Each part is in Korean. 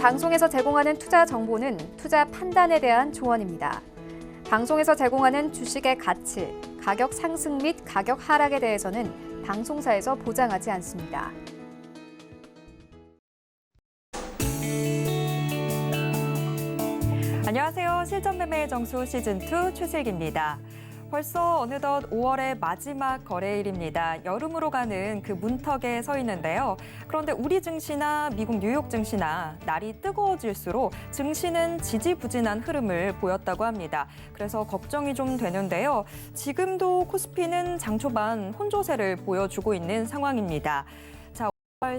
방송에서 제공하는 투자 정보는 투자 판단에 대한 조언입니다. 방송에서 제공하는 주식의 가치, 가격 상승 및 가격 하락에 대해서는 방송사에서 보장하지 않습니다. 안녕하세요. 실전매매의 정수 시즌2 최슬기입니다. 벌써 어느덧 5월의 마지막 거래일입니다. 여름으로 가는 그 문턱에 서 있는데요. 그런데 우리 증시나 미국 뉴욕 증시나 날이 뜨거워질수록 증시는 지지부진한 흐름을 보였다고 합니다. 그래서 걱정이 좀 되는데요. 지금도 코스피는 장 초반 혼조세를 보여주고 있는 상황입니다.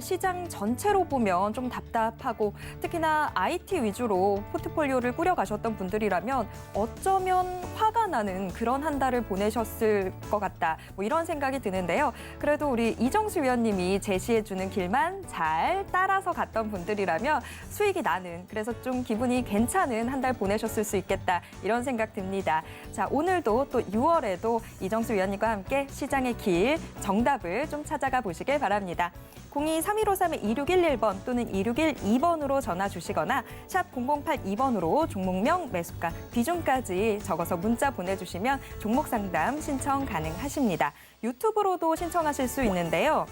시장 전체로 보면 좀 답답하고 특히나 IT 위주로 포트폴리오를 꾸려가셨던 분들이라면 어쩌면 화가 나는 그런 한 달을 보내셨을 것 같다. 이런 생각이 드는데요. 그래도 우리 이정수 위원님이 제시해주는 길만 잘 따라서 갔던 분들이라면 수익이 나는, 그래서 좀 기분이 괜찮은 한 달 보내셨을 수 있겠다. 이런 생각 듭니다. 자, 오늘도 또 6월에도 이정수 위원님과 함께 시장의 길, 정답을 좀 찾아가 보시길 바랍니다. 02-3153-2611번 또는 2612번으로 전화 주시거나 샵 0082번으로 종목명, 매수가, 비중까지 적어서 문자 보내주시면 종목 상담 신청 가능하십니다. 유튜브로도 신청하실 수 있는데요.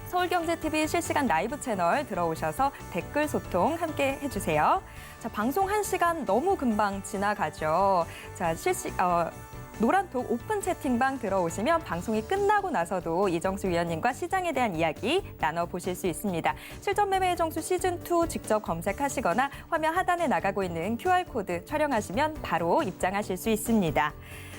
서울경제TV 실시간 라이브 채널 들어오셔서 댓글 소통 함께 해주세요. 자, 방송 1시간 너무 금방 지나가죠. 자, 노란톡 오픈 채팅방 들어오시면 방송이 끝나고 나서도 이정수 위원님과 시장에 대한 이야기 나눠보실 수 있습니다. 실전매매의 정수 시즌2 직접 검색하시거나 화면 하단에 나가고 있는 QR코드 촬영하시면 바로 입장하실 수 있습니다.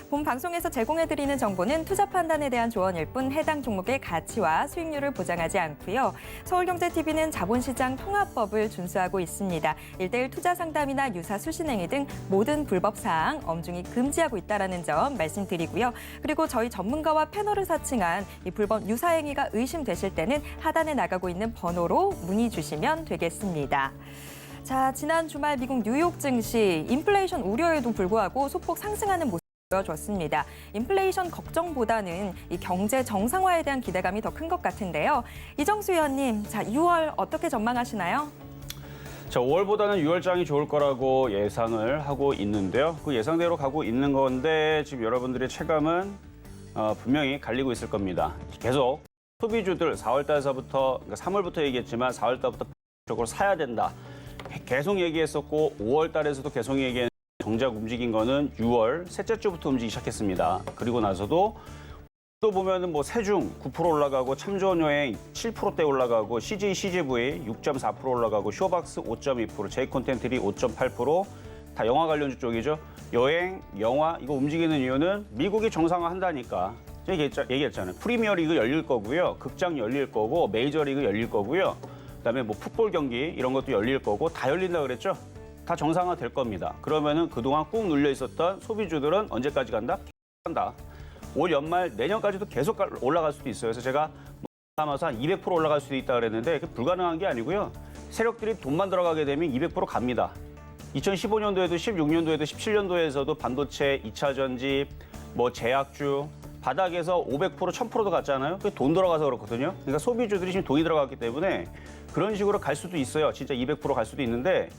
본 방송에서 제공해드리는 정보는 투자 판단에 대한 조언일 뿐 해당 종목의 가치와 수익률을 보장하지 않고요. 서울경제TV는 자본시장 통합법을 준수하고 있습니다. 1:1 투자 상담이나 유사 수신행위 등 모든 불법 사항 엄중히 금지하고 있다는 점 말씀드리고요. 그리고 저희 전문가와 패널을 사칭한 이 불법 유사행위가 의심되실 때는 하단에 나가고 있는 번호로 문의 주시면 되겠습니다. 자, 지난 주말 미국 뉴욕 증시 인플레이션 우려에도 불구하고 소폭 상승하는 모습 보여줬습니다. 인플레이션 걱정보다는 이 경제 정상화에 대한 기대감이 더 큰 것 같은데요. 이정수 위원님, 자, 6월 어떻게 전망하시나요? 자, 5월보다는 6월장이 좋을 거라고 예상을 하고 있는데요. 그 예상대로 가고 있는 건데 지금 여러분들의 체감은 분명히 갈리고 있을 겁니다. 계속 소비주들 4월 달서부터, 그러니까 3월부터 얘기했지만 4월 달부터 적으로 사야 된다. 계속 얘기했었고 5월 달에서도 계속 얘기했는데 정작 움직인 거는 6월 셋째 주부터 움직이기 시작했습니다. 그리고 나서도 또 보면은 세중 9% 올라가고 참좋은여행 7%대 올라가고 CJ, CGV 6.4% 올라가고 쇼박스 5.2%, J콘텐트리 5.8%, 다 영화 관련주 쪽이죠. 여행, 영화 이거 움직이는 이유는 미국이 정상화 한다니까. 얘기했잖아요. 프리미어리그 열릴 거고요. 극장 열릴 거고 메이저리그 열릴 거고요. 그다음에 풋볼 경기 이런 것도 열릴 거고 다 열린다 그랬죠. 다 정상화 될 겁니다. 그러면은 그동안 꾹 눌려 있었던 소비주들은 언제까지 간다? 간다. 올 연말 내년까지도 계속 올라갈 수도 있어요. 그래서 제가 담아서 한 200% 올라갈 수도 있다 그랬는데 그게 불가능한 게 아니고요. 세력들이 돈만 들어가게 되면 200% 갑니다. 2015년도에도 16년도에도 17년도에서도 반도체, 2차 전지, 제약주 바닥에서 500%, 1000%도 갔잖아요. 그게 돈 들어가서 그렇거든요. 그러니까 소비주들이 지금 돈이 들어갔기 때문에 그런 식으로 갈 수도 있어요. 진짜 200%갈 수도 있는데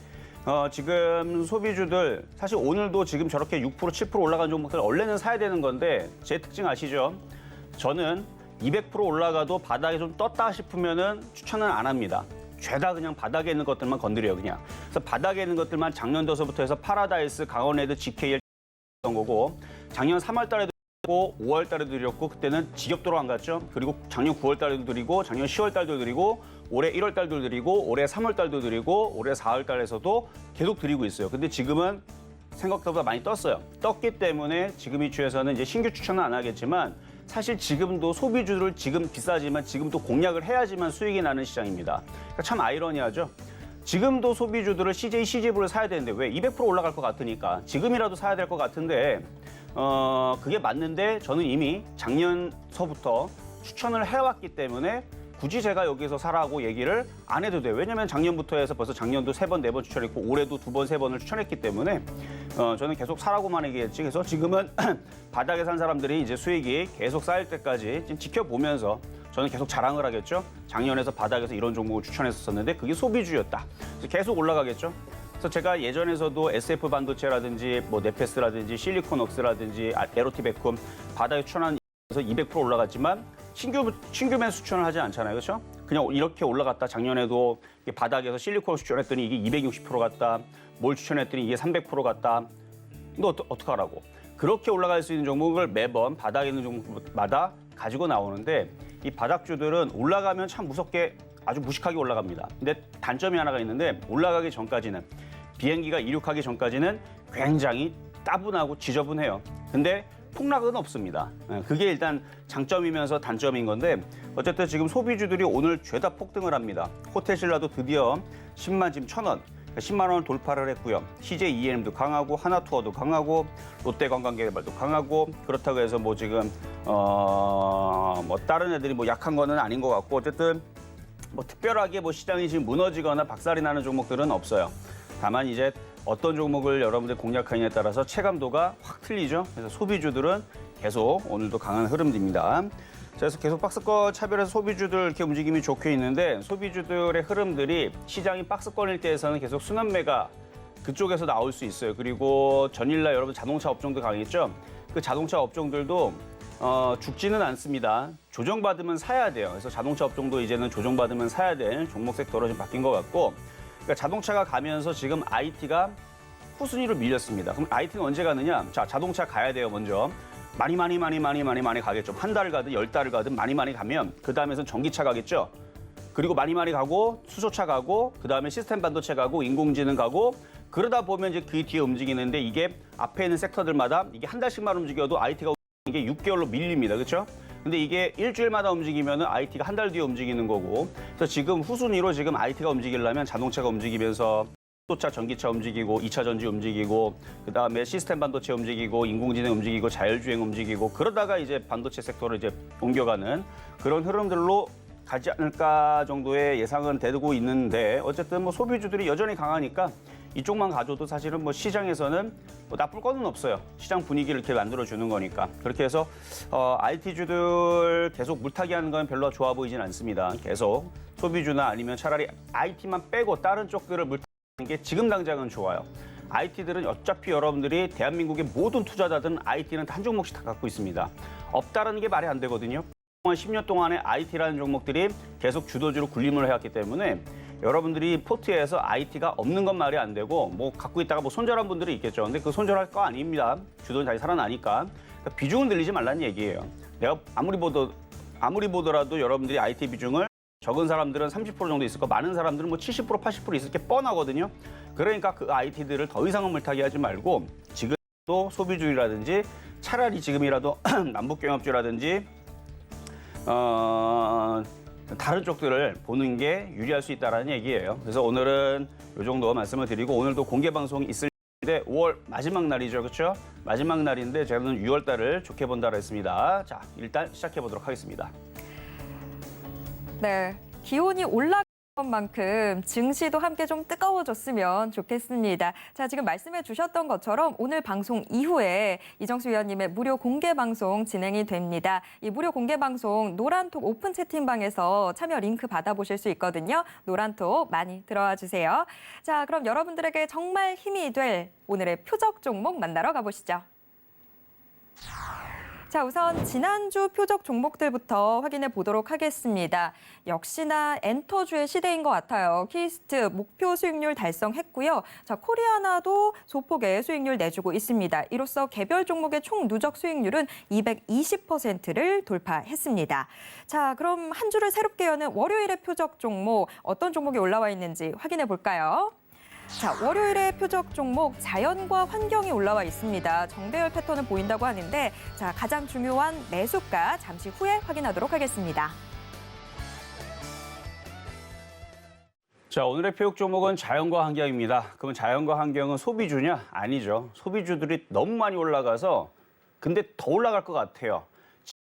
지금 소비주들 사실 오늘도 지금 저렇게 6%, 7% 올라간 종목들 원래는 사야 되는 건데 제 특징 아시죠? 저는 200% 올라가도 바닥에 좀 떴다 싶으면은 추천은 안 합니다. 죄다 그냥 바닥에 있는 것들만 건드려요, 그냥. 그래서 바닥에 있는 것들만 작년도서부터 해서 파라다이스, 강원레드, GKL 했던 거고 작년 3월 달에도 드렸고 5월 달에도 드렸고 그때는 지겹도록 안 갔죠. 그리고 작년 9월 달에도 드리고 작년 10월 달도 드리고 올해 1월 달도 드리고 올해 3월 달도 드리고 올해 4월 달에서도 계속 드리고 있어요. 근데 지금은 생각보다 많이 떴어요. 떴기 때문에 지금 이 주에서는 이제 신규 추천은 안 하겠지만 사실 지금도 소비주를 지금 비싸지만 지금도 공략을 해야지만 수익이 나는 시장입니다. 그러니까 참 아이러니하죠. 지금도 소비주들을 CJ, CGV를 사야 되는데 왜 200% 올라갈 것 같으니까 지금이라도 사야 될 것 같은데 그게 맞는데 저는 이미 작년서부터 추천을 해왔기 때문에 굳이 제가 여기서 사라고 얘기를 안 해도 돼요. 왜냐면 작년부터 해서 벌써 작년도 3번, 4번 추천했고 올해도 2번, 3번을 추천했기 때문에 저는 계속 사라고만 얘기했지. 그래서 지금은 바닥에 산 사람들이 이제 수익이 계속 쌓일 때까지 지금 지켜보면서 저는 계속 자랑을 하겠죠. 작년에서 바닥에서 이런 종목을 추천했었는데 그게 소비주였다. 그래서 계속 올라가겠죠. 그래서 제가 예전에서도 SF 반도체라든지 뭐 네페스라든지 실리콘웍스라든지 에로티 베쿰 바닥에 추천한 그래서 200% 올라갔지만 신규 매수 추천을 하지 않잖아요. 그렇죠? 그냥 이렇게 올라갔다. 작년에도 바닥에서 실리콘 추천했더니 이게 260% 갔다. 뭘 추천했더니 이게 300% 갔다. 너 어떡하라고. 그렇게 올라갈 수 있는 종목을 매번 바닥에 있는 종목마다 가지고 나오는데 이 바닥주들은 올라가면 참 무섭게 아주 무식하게 올라갑니다. 근데 단점이 하나가 있는데 올라가기 전까지는 비행기가 이륙하기 전까지는 굉장히 따분하고 지저분해요. 근데 폭락은 없습니다. 그게 일단 장점이면서 단점인 건데 어쨌든 지금 소비주들이 오늘 죄다 폭등을 합니다. 호텔신라도 드디어 10만 지금 1,000원, 10만 원을 돌파를 했고요. CJ ENM도 강하고 하나투어도 강하고 롯데관광개발도 강하고 그렇다고 해서 뭐 지금 뭐 다른 애들이 뭐 약한 거는 아닌 것 같고 어쨌든 뭐 특별하게 뭐 시장이 지금 무너지거나 박살이 나는 종목들은 없어요. 다만 이제 어떤 종목을 여러분들 공략하느냐에 따라서 체감도가 확 틀리죠. 그래서 소비주들은 계속 오늘도 강한 흐름입니다. 그래서 계속 박스권 차별해서 소비주들 이렇게 움직임이 좋게 있는데 소비주들의 흐름들이 시장이 박스권일 때에서는 계속 순환매가 그쪽에서 나올 수 있어요. 그리고 전일날 여러분 자동차 업종도 강했죠. 그 자동차 업종들도 죽지는 않습니다. 조정받으면 사야 돼요. 그래서 자동차 업종도 이제는 조정받으면 사야 될 종목 섹터로 좀 바뀐 것 같고 그러니까 자동차가 가면서 지금 IT가 후순위로 밀렸습니다. 그럼 IT는 언제 가느냐? 자, 자동차 가야 돼요, 먼저. 많이 가겠죠. 한 달을 가든 10달을 가든 많이 가면 그 다음에선 전기차 가겠죠. 그리고 많이 가고 수소차 가고 그 다음에 시스템 반도체 가고 인공지능 가고 그러다 보면 이제 그 뒤에 움직이는데 이게 앞에 있는 섹터들마다 이게 한 달씩만 움직여도 IT가 이게 6개월로 밀립니다. 그렇죠? 근데 이게 일주일마다 움직이면은 IT가 한 달 뒤에 움직이는 거고. 그래서 지금 후순위로 지금 IT가 움직이려면 자동차가 움직이면서 수소차, 전기차 움직이고 2차 전지 움직이고 그다음에 시스템 반도체 움직이고 인공지능 움직이고 자율주행 움직이고 그러다가 이제 반도체 섹터로 이제 옮겨가는 그런 흐름들로 가지 않을까 정도의 예상은 되고 있는데 어쨌든 뭐 소비주들이 여전히 강하니까 이쪽만 가져도 사실은 뭐 시장에서는 뭐 나쁠 거는 없어요. 시장 분위기를 이렇게 만들어주는 거니까. 그렇게 해서 IT주들 계속 물타기 하는 건 별로 좋아 보이진 않습니다. 계속 소비주나 아니면 차라리 IT만 빼고 다른 쪽들을 물타기하는 게 지금 당장은 좋아요. IT들은 어차피 여러분들이 대한민국의 모든 투자자들은 IT는 한 종목씩 다 갖고 있습니다. 없다라는 게 말이 안 되거든요. 10년 동안에 IT라는 종목들이 계속 주도주로 군림을 해왔기 때문에 여러분들이 포트에서 IT가 없는 건 말이 안 되고 뭐 갖고 있다가 뭐 손절한 분들이 있겠죠. 근데 그 손절할 거 아닙니다. 주도는 다시 살아나니까. 그러니까 비중은 늘리지 말라는 얘기예요. 내가 아무리 보더라도 여러분들이 IT 비중을 적은 사람들은 30% 정도 있을 거 많은 사람들은 뭐 70%, 80% 있을 게 뻔하거든요. 그러니까 그 IT들을 더 이상은 물타기 하지 말고 지금도 소비주의라든지 차라리 지금이라도 남북경협주라든지 다른 쪽들을 보는 게 유리할 수 있다는 얘기예요. 그래서 오늘은 이 정도 말씀을 드리고 오늘도 공개 방송이 있을 텐데 5월 마지막 날이죠. 그렇죠? 마지막 날인데 저는 6월 달을 좋게 본다고 했습니다. 자, 일단 시작해 보도록 하겠습니다. 네, 기온이 올라간 만큼 증시도 함께 좀 뜨거워졌으면 좋겠습니다. 자, 지금 말씀해 주셨던 것처럼 오늘 방송 이후에 이정수 위원님의 무료 공개 방송 진행이 됩니다. 이 무료 공개 방송 노란톡 오픈 채팅방에서 참여 링크 받아보실 수 있거든요. 노란톡 많이 들어와 주세요. 자, 그럼 여러분들에게 정말 힘이 될 오늘의 표적 종목 만나러 가보시죠. 자, 우선 지난주 표적 종목들부터 확인해 보도록 하겠습니다. 역시나 엔터주의 시대인 것 같아요. 키스트 목표 수익률 달성했고요. 자, 코리아나도 소폭의 수익률 내주고 있습니다. 이로써 개별 종목의 총 누적 수익률은 220%를 돌파했습니다. 자, 그럼 한 주를 새롭게 여는 월요일의 표적 종목 어떤 종목이 올라와 있는지 확인해 볼까요? 자, 월요일의 표적 종목 자연과 환경이 올라와 있습니다. 정배열 패턴을 보인다고 하는데 자, 가장 중요한 매수가 잠시 후에 확인하도록 하겠습니다. 자, 오늘의 표적 종목은 자연과 환경입니다. 그러면 자연과 환경은 소비주냐? 아니죠. 소비주들이 너무 많이 올라가서 근데 더 올라갈 것 같아요.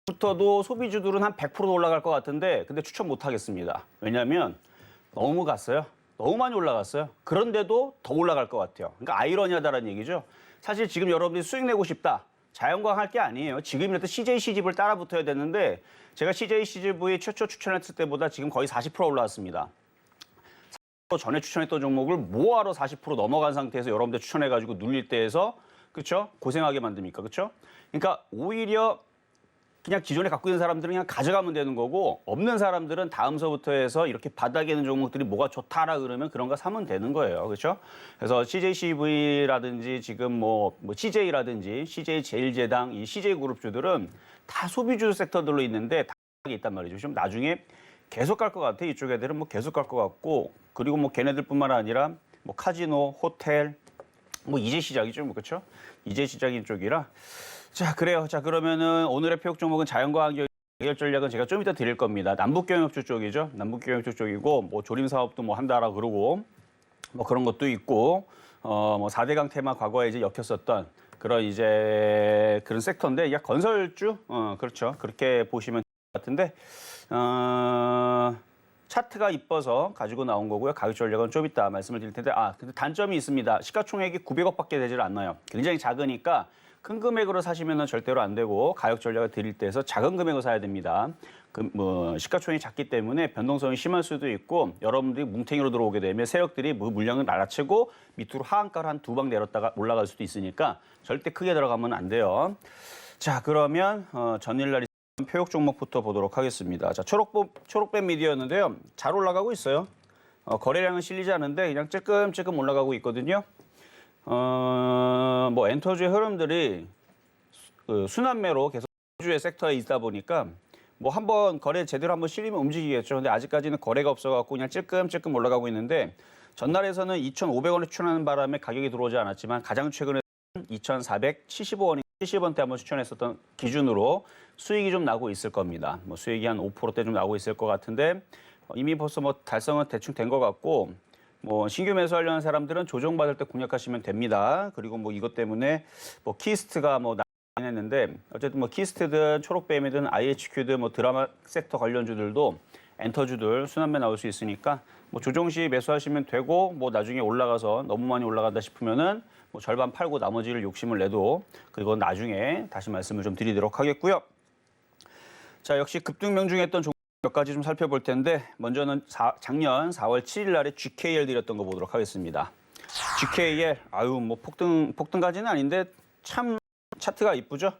지금부터도 소비주들은 한 100% 올라갈 것 같은데 근데 추천 못 하겠습니다. 왜냐하면 너무 갔어요. 너무 많이 올라갔어요. 그런데도 더 올라갈 것 같아요. 그러니까 아이러니하다는 얘기죠. 사실 지금 여러분들이 수익 내고 싶다. 자연광 할 게 아니에요. 지금이라도 CJ CGV를 따라 붙어야 되는데 제가 CJ CGV 최초 추천했을 때보다 지금 거의 40% 올라왔습니다. 전에 추천했던 종목을 뭐하러 40% 넘어간 상태에서 여러분들 추천해가지고 눌릴 때에서 그렇죠? 고생하게 만듭니까? 그렇죠? 그러니까 오히려 그냥 기존에 갖고 있는 사람들은 그냥 가져가면 되는 거고 없는 사람들은 다음서부터 해서 이렇게 바닥에 있는 종목들이 뭐가 좋다라 그러면 그런 거 사면 되는 거예요. 그렇죠? 그래서 CJCV라든지 지금 뭐 CJ라든지 CJ제일제당 이 CJ그룹주들은 다 소비주 섹터들로 있는데 다 있단 말이죠. 좀 나중에 계속 갈 것 같아. 이쪽 애들은 뭐 계속 갈 것 같고 그리고 뭐 걔네들뿐만 아니라 뭐 카지노, 호텔 뭐 이제 시작이죠. 뭐 그렇죠? 이제 시작인 쪽이라 자, 그래요. 자, 그러면은 오늘의 표역 종목은 자연과학 해결 전략은 제가 좀 이따 드릴 겁니다. 남북경협주 쪽이죠. 남북경협주 쪽이고 뭐 조림 사업도 뭐 한다라 그러고 뭐 그런 것도 있고 뭐 4대강 테마 과거에 이제 엮였었던 그런 이제 그런 섹터인데 약 건설주 그렇죠. 그렇게 보시면 될 것 같은데 차트가 이뻐서 가지고 나온 거고요. 가격 전략은 좀 이따 말씀을 드릴 텐데 근데 단점이 있습니다. 시가총액이 900억밖에 되질 않아요. 굉장히 작으니까 큰 금액으로 사시면은 절대로 안 되고 가격 전략을 드릴 때에서 작은 금액으로 사야 됩니다. 시가총액이 작기 때문에 변동성이 심할 수도 있고 여러분들이 뭉탱이로 들어오게 되면 세력들이 물량을 날아채고 밑으로 하한가를 한 2방 내렸다가 올라갈 수도 있으니까 절대 크게 들어가면 안 돼요. 자, 그러면 전일날 있었던 표역 종목부터 보도록 하겠습니다. 자, 초록뱀 미디어였는데요. 잘 올라가고 있어요. 거래량은 실리지 않은데 그냥 찔끔찔끔 올라가고 있거든요. 뭐 엔터주의 흐름들이 순환매로 계속 주의 섹터에 있다 보니까 뭐 한번 거래 제대로 한번 실리면 움직이겠죠. 근데 아직까지는 거래가 없어갖고 그냥 찔끔찔끔 올라가고 있는데 전날에서는 2,500원에 추천하는 바람에 가격이 들어오지 않았지만 가장 최근에 2,475원, 70원대 한번 추천했었던 기준으로 수익이 좀 나고 있을 겁니다. 뭐 수익이 한 5%대 좀 나고 있을 것 같은데 이미 벌써 뭐 달성은 대충 된 것 같고 뭐 신규 매수하려는 사람들은 조정받을 때 공략하시면 됩니다. 그리고 뭐 이것 때문에 뭐 키스트가 뭐 나긴 했는데 어쨌든 뭐 키스트든 초록뱀이든 IHQ든 뭐 드라마 섹터 관련주들도 엔터주들 순환매 나올 수 있으니까 뭐 조정 시 매수하시면 되고 뭐 나중에 올라가서 너무 많이 올라간다 싶으면은 뭐 절반 팔고 나머지를 욕심을 내도 그건 나중에 다시 말씀을 좀 드리도록 하겠고요. 자, 역시 급등명중했던 종목 몇 가지 좀 살펴볼 텐데 먼저는 작년 4월 7일 날에 GKL 드렸던 거 보도록 하겠습니다. GKL 뭐 폭등까지는 아닌데 참 차트가 이쁘죠.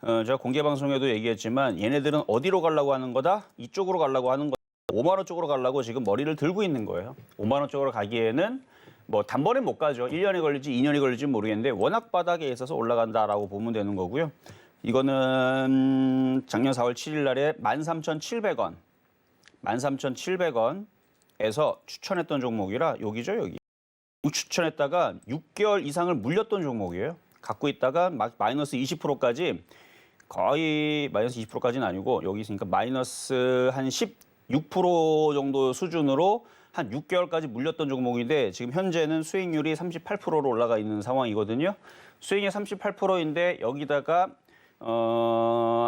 제가 공개 방송에도 얘기했지만 얘네들은 어디로 가려고 하는 거다? 이쪽으로 가려고 하는 거다. 5만 원 쪽으로 가려고 지금 머리를 들고 있는 거예요. 5만 원 쪽으로 가기에는 뭐 단번에 못 가죠. 1년이 걸릴지 2년이 걸릴지 모르겠는데 워낙 바닥에 있어서 올라간다라고 보면 되는 거고요. 이거는 작년 4월 7일 날에 13,700원, 13,700원에서 추천했던 종목이라 여기죠, 여기. 추천했다가 6개월 이상을 물렸던 종목이에요. 갖고 있다가 마이너스 20%까지 거의 마이너스 20%까지는 아니고 여기 있으니까 마이너스 한 16% 정도 수준으로 한 6개월까지 물렸던 종목인데 지금 현재는 수익률이 38%로 올라가 있는 상황이거든요. 수익이 38%인데 여기다가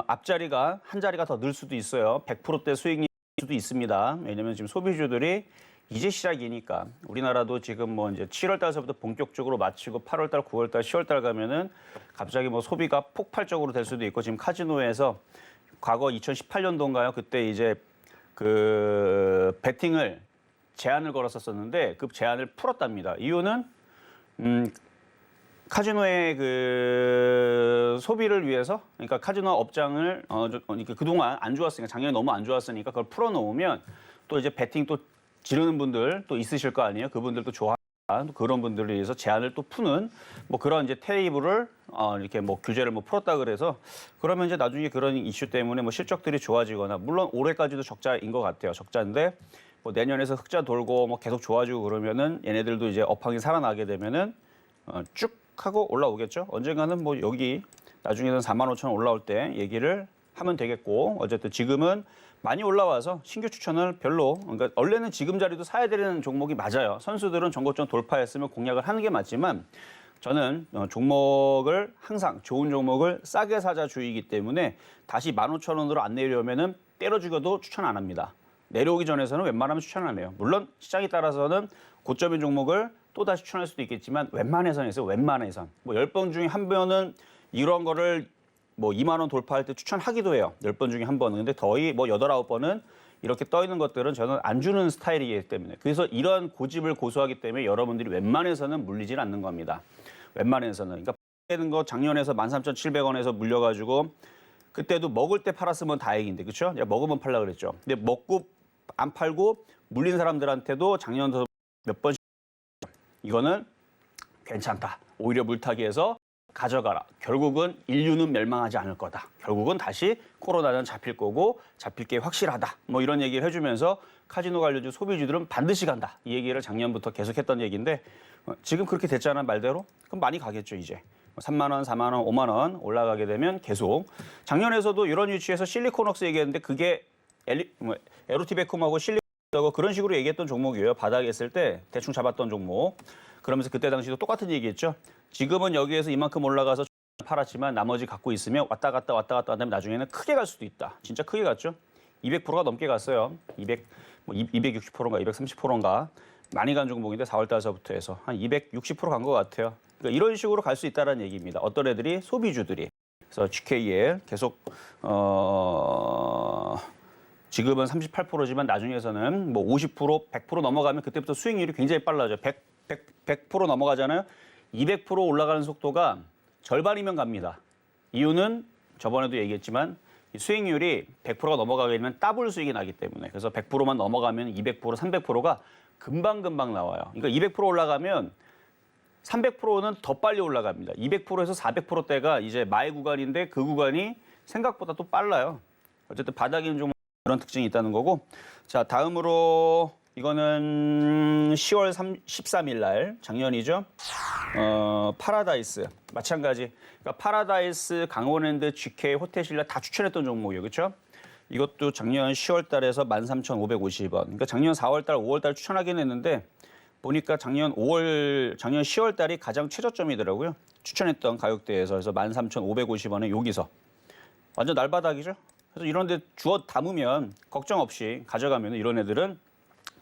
앞자리가 한 자리가 더 늘 수도 있어요. 100%대 수익률 수도 있습니다. 왜냐면 지금 소비주들이 이제 시작이니까 우리나라도 지금 뭐 이제 7월 달서부터 본격적으로 마치고 8월 달, 9월 달, 10월 달 가면은 갑자기 뭐 소비가 폭발적으로 될 수도 있고 지금 카지노에서 과거 2018년도인가요? 그때 이제 그 베팅을 제한을 걸었었는데 그 제한을 풀었답니다. 이유는 카지노의 그 소비를 위해서 그러니까 카지노 업장을 그동안 안 좋았으니까 작년에 너무 안 좋았으니까 그걸 풀어놓으면 또 이제 베팅 또 지르는 분들 또 있으실 거 아니에요. 그분들도 좋아하는 그런 분들을 위해서 제한을 또 푸는 뭐 그런 이제 테이블을 이렇게 뭐 규제를 뭐 풀었다 그래서 그러면 이제 나중에 그런 이슈 때문에 뭐 실적들이 좋아지거나 물론 올해까지도 적자인 것 같아요. 적자인데 뭐 내년에서 흑자 돌고 뭐 계속 좋아지고 그러면은 얘네들도 이제 업황이 살아나게 되면은 쭉 하고 올라오겠죠. 언젠가는 뭐 여기 나중에는 45,000원 올라올 때 얘기를 하면 되겠고 어쨌든 지금은 많이 올라와서 신규 추천을 별로 그러니까 원래는 지금 자리도 사야 되는 종목이 맞아요. 선수들은 전고점 돌파했으면 공략을 하는 게 맞지만 저는 종목을 항상 좋은 종목을 싸게 사자 주의이기 때문에 다시 15,000원으로 안 내려오면은 때려 죽여도 추천 안 합니다. 내려오기 전에서는 웬만하면 추천 안 해요. 물론 시장에 따라서는 고점인 종목을 또 다시 추천할 수도 있겠지만 웬만해선 있어요. 웬만해선. 뭐 10번 중에 한 번은 이런 거를 뭐 2만 원 돌파할 때 추천하기도 해요. 10번 중에 한 번은. 근데 거의 뭐 8, 9번은 이렇게 떠 있는 것들은 저는 안 주는 스타일이기 때문에. 그래서 이런 고집을 고수하기 때문에 여러분들이 웬만해서는 물리질 않는 겁니다. 웬만해서는. 그러니까 되는 거 작년에서 13,700원에서 물려가지고 그때도 먹을 때 팔았으면 다행인데, 그렇죠? 먹으면 팔라 그랬죠. 근데 먹고 안 팔고 물린 사람들한테도 작년부터 몇 번씩 이거는 괜찮다. 오히려 물타기해서 가져가라. 결국은 인류는 멸망하지 않을 거다. 결국은 다시 코로나는 잡힐 거고 잡힐 게 확실하다. 뭐 이런 얘기를 해주면서 카지노 관련주 소비주들은 반드시 간다. 이 얘기를 작년부터 계속했던 얘기인데 지금 그렇게 됐잖아 말대로. 그럼 많이 가겠죠 이제. 3만 원, 4만 원, 5만 원 올라가게 되면 계속. 작년에서도 이런 위치에서 실리콘웍스 얘기했는데 그게 에로티베쿰하고 실리콘하고 그런 식으로 얘기했던 종목이에요. 바닥에 있을 때 대충 잡았던 종목. 그러면서 그때 당시도 똑같은 얘기했죠. 지금은 여기에서 이만큼 올라가서 팔았지만 나머지 갖고 있으면 왔다 갔다 하면 나중에는 크게 갈 수도 있다. 진짜 크게 갔죠. 200%가 넘게 갔어요. 260%인가 230%인가 많이 간 종목인데 4월 달서부터 해서 한 260%간 것 같아요. 그러니까 이런 식으로 갈 수 있다는 얘기입니다. 어떤 애들이 소비주들이. 그래서 GKL 계속 지금은 38%지만 나중에서는 뭐 50%, 100% 넘어가면 그때부터 수익률이 굉장히 빨라져요. 100% 넘어가잖아요. 200% 올라가는 속도가 절반이면 갑니다. 이유는 저번에도 얘기했지만 수익률이 100%가 넘어가게 되면 더블 수익이 나기 때문에. 그래서 100%만 넘어가면 200%, 300%가 금방금방 나와요. 그러니까 200% 올라가면 300%는 더 빨리 올라갑니다. 200%에서 400%대가 이제 마의 구간인데 그 구간이 생각보다 또 빨라요. 어쨌든 바닥에 있는 종목 그런 특징이 있다는 거고. 자, 다음으로 이거는 10월 13일 날 작년이죠. 파라다이스 마찬가지. 그러니까 파라다이스, 강원랜드, GK, 호텔신라 다 추천했던 종목이에요. 그렇죠? 이것도 작년 10월 달에서 13,550원. 그러니까 작년 4월 달, 5월 달 추천하긴 했는데 보니까 작년 10월 달이 가장 최저점이더라고요. 추천했던 가격대에서. 그래서 13,550원에 여기서 완전 날바닥이죠. 그래서 이런 데 주워 담으면 걱정 없이 가져가면 이런 애들은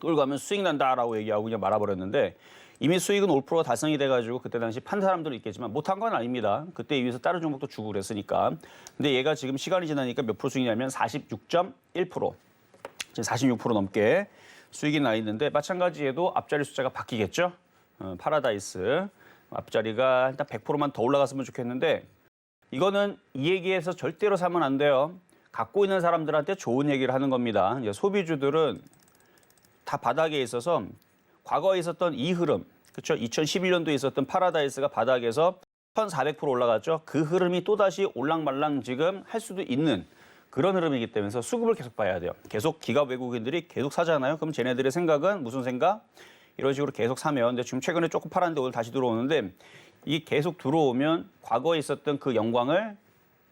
끌고 가면 수익 난다라고 얘기하고 그냥 말아버렸는데 이미 수익은 5%가 달성이 돼가지고 그때 당시 판 사람들은 있겠지만 못한 건 아닙니다. 그때 위해서 다른 종목도 주고 그랬으니까. 근데 얘가 지금 시간이 지나니까 몇 프로 수익이냐면 46.1%. 지금 46% 넘게 수익이 나 있는데 마찬가지에도 앞자리 숫자가 바뀌겠죠. 파라다이스 앞자리가 일단 100%만 더 올라갔으면 좋겠는데 이거는 이 얘기에서 절대로 사면 안 돼요. 갖고 있는 사람들한테 좋은 얘기를 하는 겁니다. 이제 소비주들은 다 바닥에 있어서 과거에 있었던 이 흐름, 그렇죠? 2011년도에 있었던 파라다이스가 바닥에서 1,400% 올라갔죠. 그 흐름이 또다시 올랑말랑 지금 할 수도 있는 그런 흐름이기 때문에 수급을 계속 봐야 돼요. 계속 기업 외국인들이 계속 사잖아요. 그럼 쟤네들의 생각은 무슨 생각? 이런 식으로 계속 사면 근데 지금 최근에 조금 팔았는데 오늘 다시 들어오는데 이 계속 들어오면 과거에 있었던 그 영광을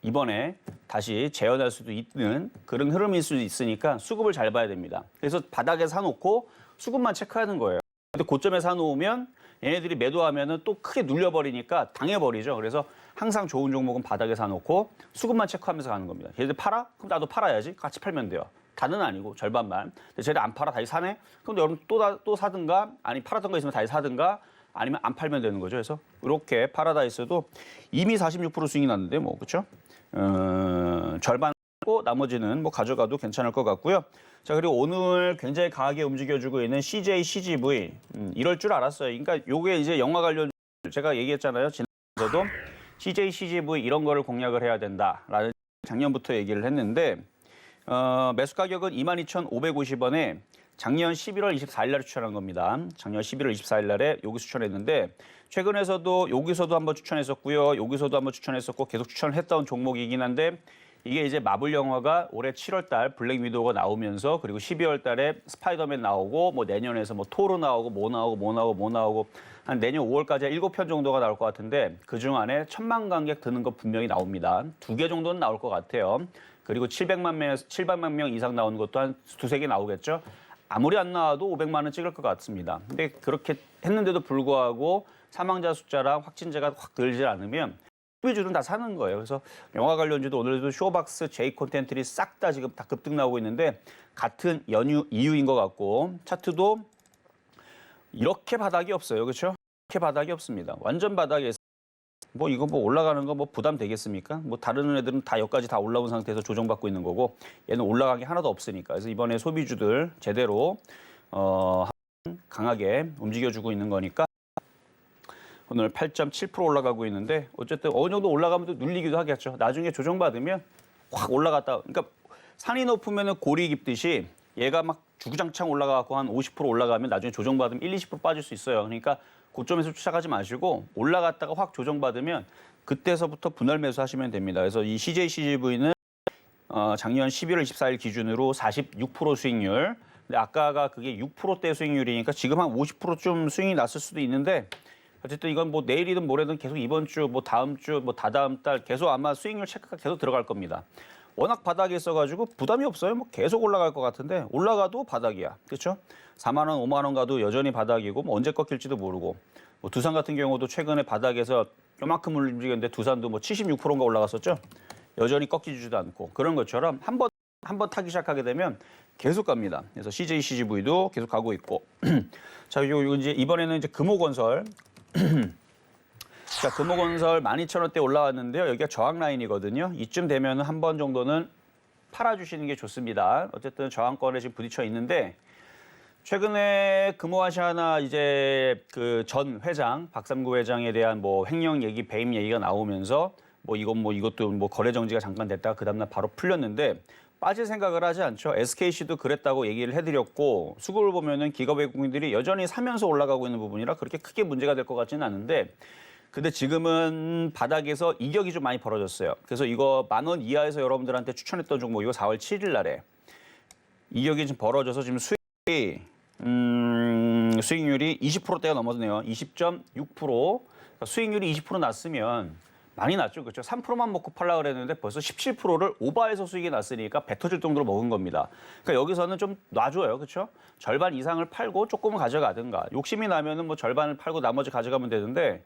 이번에 다시 재현할 수도 있는 그런 흐름일 수도 있으니까 수급을 잘 봐야 됩니다. 그래서 바닥에 사놓고 수급만 체크하는 거예요. 근데 고점에 사놓으면 얘네들이 매도하면은 또 크게 눌려버리니까 당해버리죠. 그래서 항상 좋은 종목은 바닥에 사놓고 수급만 체크하면서 가는 겁니다. 얘네들 팔아? 그럼 나도 팔아야지. 같이 팔면 돼요. 다는 아니고 절반만. 근데 쟤네 안 팔아 다시 사네? 그럼 여러분 또 사든가 아니 팔았던 거 있으면 다시 사든가 아니면 안 팔면 되는 거죠. 그래서 이렇게 파라다이스도 이미 46% 수익이 났는데 뭐 그렇죠? 절반 하고 나머지는 뭐 가져가도 괜찮을 것 같고요. 자 그리고 오늘 굉장히 강하게 움직여주고 있는 CJ, CGV 이럴 줄 알았어요. 그러니까 요게 이제 영화 관련 제가 얘기했잖아요. 지난번에도 CJ, CGV 이런 거를 공략을 해야 된다라는 작년부터 얘기를 했는데 매수 가격은 22,550원에 작년 11월 24일 날에 추천한 겁니다. 작년 11월 24일 날에 여기 추천했는데 최근에서도 여기서도 한번 추천했었고요. 여기서도 한번 추천했었고 계속 추천을 했던 종목이긴 한데 이게 이제 마블 영화가 올해 7월 달 블랙 위도우가 나오면서 그리고 12월 달에 스파이더맨 나오고 뭐 내년에서 뭐 토르 나오고 뭐 나오고 한 내년 5월까지 7편 정도가 나올 것 같은데 그중 안에 1,000만 관객 드는 거 분명히 나옵니다. 2개 정도는 나올 것 같아요. 그리고 700만 명 이상 나오는 것도 한 2-3개 나오겠죠. 아무리 안 나와도 500만 원 찍을 것 같습니다. 근데 그렇게 했는데도 불구하고 사망자 숫자랑 확진자가 확 늘지 않으면 소비주는 다 사는 거예요. 그래서 영화 관련주도 오늘도 쇼박스, J 콘텐츠들이 싹 다 지금 다 급등 나오고 있는데 같은 이유인 것 같고 차트도 이렇게 바닥이 없어요. 그렇죠? 이렇게 바닥이 없습니다. 완전 바닥에 뭐 이거 뭐 올라가는 거 뭐 부담 되겠습니까? 뭐 다른 애들은 다 여기까지 다 올라온 상태에서 조정받고 있는 거고 얘는 올라간 게 하나도 없으니까. 그래서 이번에 소비주들 제대로 강하게 움직여주고 있는 거니까 오늘 8.7% 올라가고 있는데 어쨌든 어느 정도 올라가면 또 눌리기도 하겠죠. 나중에 조정받으면 확 올라갔다. 그러니까 산이 높으면 골이 깊듯이 얘가 막 주구장창 올라가고 한 50% 올라가면 나중에 조정받으면 1, 20% 빠질 수 있어요. 그러니까 고점에서 추락하지 마시고 올라갔다가 확 조정받으면 그때서부터 분할 매수하시면 됩니다. 그래서 이 CJCGV는 작년 11월 24일 기준으로 46% 수익률. 근데 아까가 그게 6%대 수익률이니까 지금 한 50%좀 수익이 났을 수도 있는데 어쨌든 이건 뭐 내일이든 모레든 계속 이번 주, 뭐 다음 주, 뭐 다다음 달 계속 아마 수익률 체크가 계속 들어갈 겁니다. 워낙 바닥에 있어가지고 부담이 없어요. 뭐 계속 올라갈 것 같은데 올라가도 바닥이야. 그렇죠? 4만 원, 5만 원 가도 여전히 바닥이고 뭐 언제 꺾일지도 모르고 뭐 두산 같은 경우도 최근에 바닥에서 요만큼 움직였는데 두산도 뭐 76%인가 올라갔었죠. 여전히 꺾이지도 않고 그런 것처럼 한 번 타기 시작하게 되면 계속 갑니다. 그래서 CJCGV도 계속 가고 있고 자, 요 이제 이번에는 이제 금호건설 자, 금호건설 12,000원대 올라왔는데요. 여기가 저항 라인이거든요. 이쯤 되면 한 번 정도는 팔아주시는 게 좋습니다. 어쨌든 저항권에 지금 부딪혀 있는데 최근에 금호아시아나 이제 그 전 회장 박삼구 회장에 대한 뭐 횡령 얘기, 배임 얘기가 나오면서 뭐 이것도 뭐 거래 정지가 잠깐 됐다가 그 다음날 바로 풀렸는데 빠질 생각을 하지 않죠. SKC도 그랬다고 얘기를 해드렸고 수급을 보면은 기업 외국인들이 여전히 사면서 올라가고 있는 부분이라 그렇게 크게 문제가 될 것 같지는 않은데 근데 지금은 바닥에서 이격이 좀 많이 벌어졌어요. 그래서 이거 10,000원 이하에서 여러분들한테 추천했던 종목 이거 4월 7일 날에 이격이 좀 벌어져서 지금 수익률이 20%대가 넘었네요. 20.6%. 그러니까 수익률이 20% 났으면 많이 났죠. 그렇죠? 3%만 먹고 팔라 그랬는데 벌써 17%를 오버해서 수익이 났으니까 배 터질 정도로 먹은 겁니다. 그러니까 여기서는 좀 놔줘요. 그렇죠? 절반 이상을 팔고 조금은 가져가든가. 욕심이 나면은 뭐 절반을 팔고 나머지 가져가면 되는데